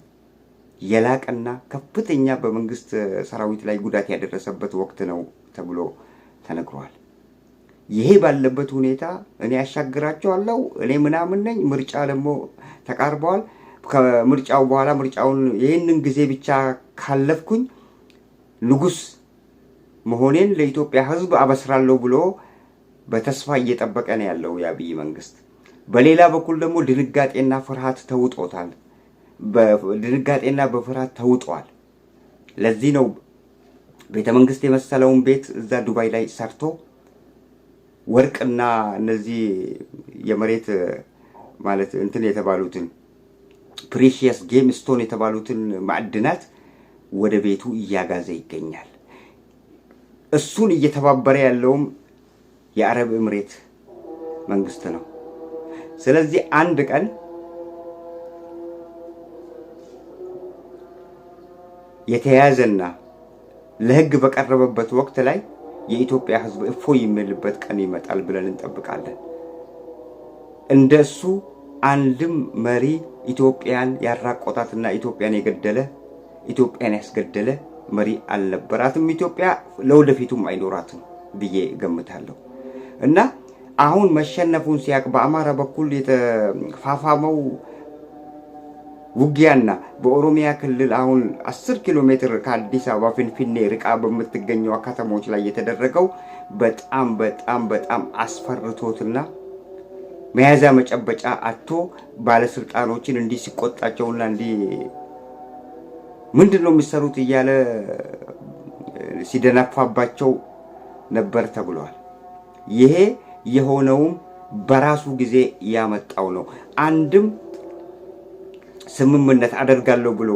የላቀና ከፍተኛ በመንግስት ሰራዊት ላይ ጉዳት ያደረሰበት ወቅት ነው ተብሎ ተነግሯል። ይሄ ባለበት ሁኔታ እኔ ያሻግራቸዋለሁ እኔ ምናምን ነኝ፣ ምርጫ ደግሞ ተቃርበዋል፣ ከምርጫው በኋላ ምርጫውን ይህንን ጊዜ ብቻ ካለፍኩኝ ንጉስ መሆኔን ለኢትዮጵያ ህዝብ አበስራለሁ ብሎ በተስፋ እየጠበቀ ነው ያለው የአብይ መንግስት። በሌላ በኩል ደግሞ ድንጋጤና ፍርሃት ተውጦታል። በድንጋጤና በፍርሃት ተውጧል። ለዚህ ነው ቤተ መንግስት የመሰለውን ቤት እዛ ዱባይ ላይ ሰርቶ ወርቅና እነዚህ የመሬት ማለት እንትን የተባሉትን ፕሪሺየስ ጌም ስቶን የተባሉትን ማዕድናት ወደ ቤቱ እያጋዘ ይገኛል። እሱን እየተባበረ ያለውም የአረብ ኤምሬት መንግስት ነው። ስለዚህ አንድ ቀን የተያዘና ለህግ በቀረበበት ወቅት ላይ የኢትዮጵያ ህዝብ እፎይ የሚልበት ቀን ይመጣል ብለን እንጠብቃለን። እንደሱ አንድም መሪ ኢትዮጵያን ያራቆታትና ኢትዮጵያን የገደለ ኢትዮጵያን ያስገደለ መሪ አልነበራትም። ኢትዮጵያ ለወደፊቱም አይኖራትም ብዬ ገምታለሁ። እና አሁን መሸነፉን ሲያቅ በአማራ በኩል የተፋፋመው ውጊያና በኦሮሚያ ክልል አሁን 10 ኪሎ ሜትር ከአዲስ አበባ ፍንፍኔ ርቃ በምትገኘው ከተሞች ላይ የተደረገው በጣም በጣም በጣም አስፈርቶትና መያዣ መጨበጫ አጥቶ ባለስልጣኖችን እንዲህ ሲቆጣቸውና እንዲህ ምንድነው የሚሰሩት እያለ ሲደናፋባቸው ነበር ተብሏል። ይሄ የሆነውም በራሱ ጊዜ ያመጣው ነው። አንድም ስምምነት አደርጋለሁ ብሎ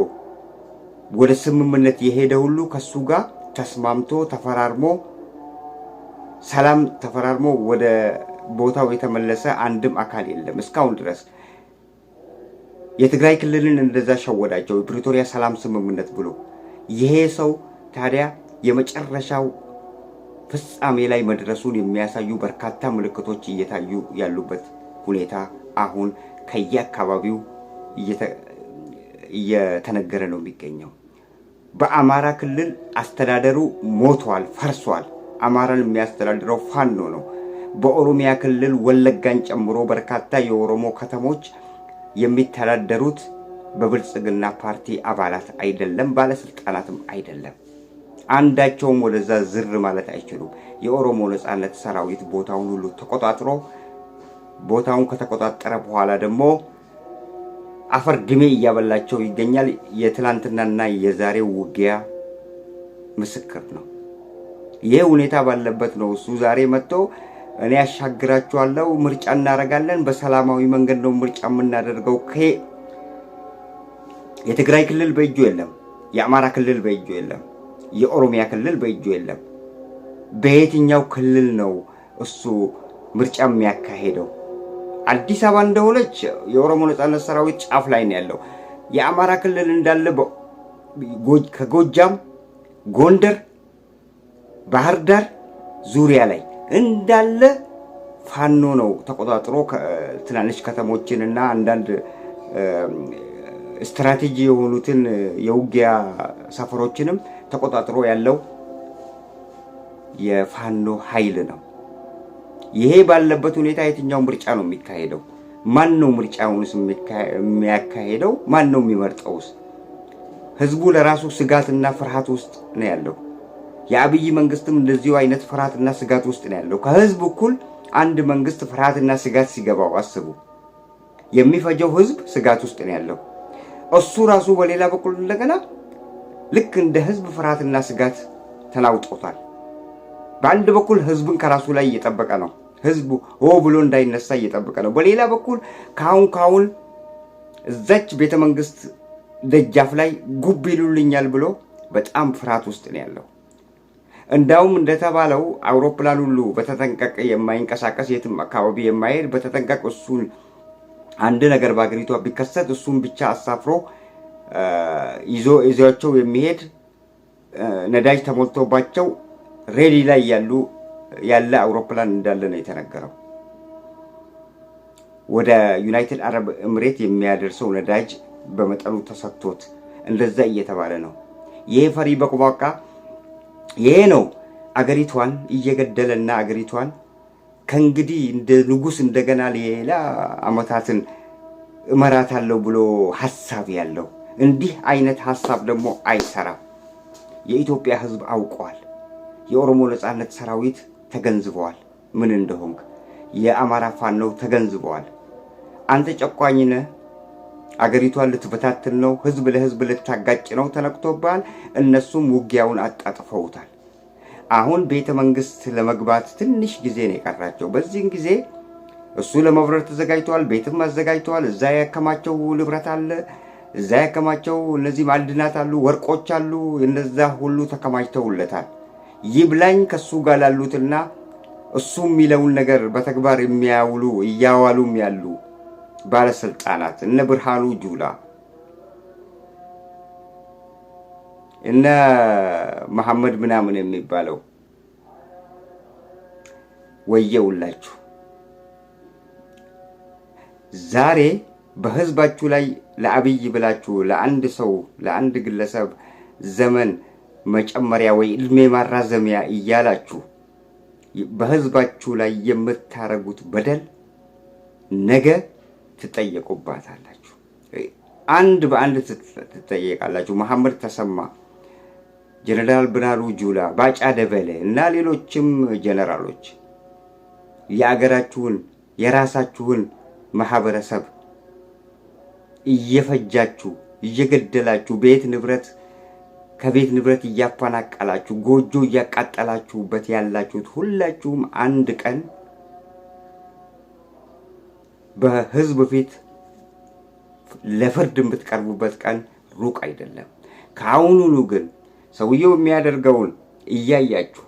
ወደ ስምምነት የሄደ ሁሉ ከሱ ጋር ተስማምቶ ተፈራርሞ ሰላም ተፈራርሞ ወደ ቦታው የተመለሰ አንድም አካል የለም እስካሁን ድረስ። የትግራይ ክልልን እንደዛ ሸወዳቸው የፕሪቶሪያ ሰላም ስምምነት ብሎ። ይሄ ሰው ታዲያ የመጨረሻው ፍጻሜ ላይ መድረሱን የሚያሳዩ በርካታ ምልክቶች እየታዩ ያሉበት ሁኔታ አሁን ከየአካባቢው እየተነገረ ነው የሚገኘው። በአማራ ክልል አስተዳደሩ ሞቷል፣ ፈርሷል። አማራን የሚያስተዳድረው ፋኖ ነው። በኦሮሚያ ክልል ወለጋን ጨምሮ በርካታ የኦሮሞ ከተሞች የሚተዳደሩት በብልጽግና ፓርቲ አባላት አይደለም፣ ባለስልጣናትም አይደለም። አንዳቸውም ወደዛ ዝር ማለት አይችሉም። የኦሮሞ ነጻነት ሰራዊት ቦታውን ሁሉ ተቆጣጥሮ ቦታውን ከተቆጣጠረ በኋላ ደግሞ አፈር ድሜ እያበላቸው ይገኛል። የትላንትናና የዛሬው ውጊያ ምስክር ነው። ይሄ ሁኔታ ባለበት ነው እሱ ዛሬ መጥቶ እኔ ያሻግራችኋለሁ፣ ምርጫ እናደርጋለን፣ በሰላማዊ መንገድ ነው ምርጫ የምናደርገው። የትግራይ ክልል በእጁ የለም፣ የአማራ ክልል በእጁ የለም፣ የኦሮሚያ ክልል በእጁ የለም። በየትኛው ክልል ነው እሱ ምርጫ የሚያካሄደው? አዲስ አበባ እንደሆነች የኦሮሞ ነጻነት ሰራዊት ጫፍ ላይ ነው ያለው። የአማራ ክልል እንዳለ ከጎጃም፣ ጎንደር፣ ባህር ዳር ዙሪያ ላይ እንዳለ ፋኖ ነው ተቆጣጥሮ ትናንሽ ከተሞችንና አንዳንድ ስትራቴጂ የሆኑትን የውጊያ ሰፈሮችንም ተቆጣጥሮ ያለው የፋኖ ኃይል ነው። ይሄ ባለበት ሁኔታ የትኛው ምርጫ ነው የሚካሄደው? ማን ነው ምርጫውንስ የሚያካሄደው? ማን ነው የሚመርጠውስ? ህዝቡ ለራሱ ስጋትና ፍርሃት ውስጥ ነው ያለው። የአብይ መንግስትም እንደዚሁ አይነት ፍርሃትና ስጋት ውስጥ ነው ያለው። ከህዝብ እኩል አንድ መንግስት ፍርሃትና ስጋት ሲገባው አስቡ። የሚፈጀው ህዝብ ስጋት ውስጥ ነው ያለው። እሱ ራሱ በሌላ በኩል እንደገና ልክ እንደ ህዝብ ፍርሃትና ስጋት ተናውጦታል። በአንድ በኩል ህዝብን ከራሱ ላይ እየጠበቀ ነው። ህዝቡ ብሎ እንዳይነሳ እየጠበቀ ነው። በሌላ በኩል ካሁን እዛች ቤተ መንግስት ደጃፍ ላይ ጉብ ይሉልኛል ብሎ በጣም ፍርሃት ውስጥ ነው ያለው። እንዳውም እንደተባለው አውሮፕላን ሁሉ በተጠንቀቅ የማይንቀሳቀስ የትም አካባቢ የማይሄድ በተጠንቀቅ እሱን አንድ ነገር በአገሪቷ ቢከሰት እሱን ብቻ አሳፍሮ ይዟቸው የሚሄድ ነዳጅ ተሞልቶባቸው ሬዲ ላይ ያለ አውሮፕላን እንዳለ ነው የተነገረው። ወደ ዩናይትድ አረብ ኤምሬት የሚያደርሰው ነዳጅ በመጠኑ ተሰጥቶት እንደዛ እየተባለ ነው። ይሄ ፈሪ በቁባቃ ይሄ ነው አገሪቷን እየገደለና አገሪቷን ከእንግዲህ እንደ ንጉስ እንደገና ሌላ አመታትን እመራታለሁ ብሎ ሐሳብ ያለው እንዲህ አይነት ሐሳብ ደግሞ አይሰራም። የኢትዮጵያ ህዝብ አውቀዋል። የኦሮሞ ነጻነት ሰራዊት ተገንዝበዋል ምን እንደሆንክ። የአማራ ፋኖ ተገንዝበዋል። አንተ ጨቋኝ ነህ፣ አገሪቷን ልትበታትን ነው፣ ህዝብ ለህዝብ ልታጋጭ ነው ተነክቶባል። እነሱም ውጊያውን አጣጥፈውታል። አሁን ቤተ መንግስት ለመግባት ትንሽ ጊዜ ነው የቀራቸው። በዚህን ጊዜ እሱ ለመብረር ተዘጋጅቷል። ቤትም አዘጋጅቷል። እዛ ያከማቸው ንብረት አለ። እዛ ያከማቸው እነዚህ ማዕድናት አሉ፣ ወርቆች አሉ። እነዛ ሁሉ ተከማችተውለታል። ይብላኝ ከሱ ጋር ላሉትና እሱ የሚለውን ነገር በተግባር የሚያውሉ እያዋሉም ያሉ ባለስልጣናት እነ ብርሃኑ ጁላ እነ መሐመድ ምናምን የሚባለው ወየውላችሁ። ዛሬ በህዝባችሁ ላይ ለአብይ ብላችሁ ለአንድ ሰው ለአንድ ግለሰብ ዘመን መጨመሪያ ወይ እድሜ ማራዘሚያ እያላችሁ በህዝባችሁ ላይ የምታረጉት በደል ነገ ትጠየቁባታላችሁ። አንድ በአንድ ትጠየቃላችሁ። መሐመድ ተሰማ፣ ጀነራል ብርሃኑ ጁላ፣ ባጫ ደበሌ እና ሌሎችም ጀነራሎች የአገራችሁን የራሳችሁን ማህበረሰብ እየፈጃችሁ እየገደላችሁ ቤት ንብረት ከቤት ንብረት እያፈናቀላችሁ ጎጆ እያቃጠላችሁበት ያላችሁት ሁላችሁም አንድ ቀን በህዝብ ፊት ለፍርድ የምትቀርቡበት ቀን ሩቅ አይደለም። ከአሁኑኑ ግን ሰውየው የሚያደርገውን እያያችሁ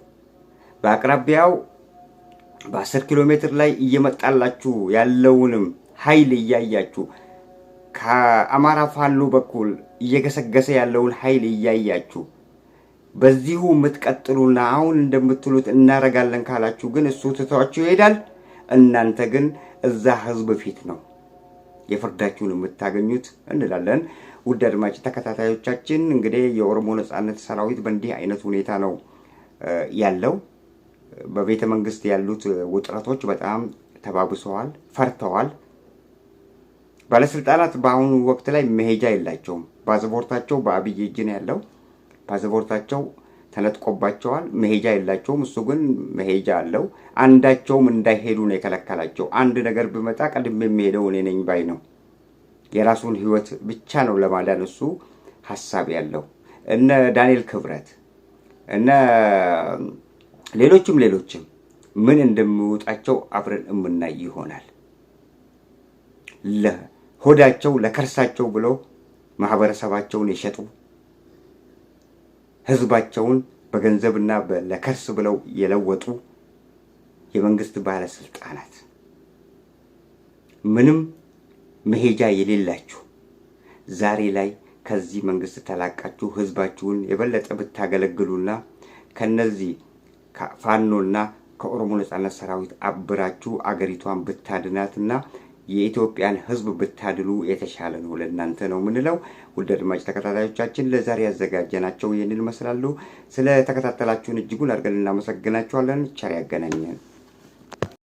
በአቅራቢያው በ10 ኪሎ ሜትር ላይ እየመጣላችሁ ያለውንም ኃይል እያያችሁ ከአማራ ፋኖ በኩል እየገሰገሰ ያለውን ኃይል እያያችሁ በዚሁ የምትቀጥሉና አሁን እንደምትሉት እናረጋለን ካላችሁ ግን እሱ ትቷችሁ ይሄዳል። እናንተ ግን እዛ ህዝብ ፊት ነው የፍርዳችሁን የምታገኙት እንላለን። ውድ አድማጭ ተከታታዮቻችን እንግዲህ የኦሮሞ ነጻነት ሰራዊት በእንዲህ አይነት ሁኔታ ነው ያለው። በቤተ መንግስት ያሉት ውጥረቶች በጣም ተባብሰዋል፣ ፈርተዋል። ባለስልጣናት በአሁኑ ወቅት ላይ መሄጃ የላቸውም። ፓስፖርታቸው በአብይ እጅ ነው ያለው። ፓስፖርታቸው ተነጥቆባቸዋል፣ መሄጃ የላቸውም። እሱ ግን መሄጃ አለው። አንዳቸውም እንዳይሄዱ ነው የከለከላቸው። አንድ ነገር ቢመጣ ቀድሜ የሚሄደው እኔ ነኝ ባይ ነው። የራሱን ህይወት ብቻ ነው ለማዳን እሱ ሐሳብ ያለው። እነ ዳንኤል ክብረት እነ ሌሎችም ምን እንደሚወጣቸው አብረን እምናይ ይሆናል። ለሆዳቸው ለከርሳቸው ብለው ማህበረሰባቸውን የሸጡ ህዝባቸውን በገንዘብና ለከርስ ብለው የለወጡ የመንግስት ባለስልጣናት ምንም መሄጃ የሌላችሁ ዛሬ ላይ ከዚህ መንግስት ተላቃችሁ ህዝባችሁን የበለጠ ብታገለግሉና ከነዚህ ከፋኖና ከኦሮሞ ነጻነት ሰራዊት አብራችሁ አገሪቷን ብታድናትና የኢትዮጵያን ህዝብ ብታድሉ የተሻለ ነው ለእናንተ ነው ምንለው። ውድ አድማጭ ተከታታዮቻችን ለዛሬ ያዘጋጀናቸው ይህንን ይመስላሉ። ስለ ተከታተላችሁን እጅጉን አድርገን እናመሰግናችኋለን። ቸር ያገናኘን።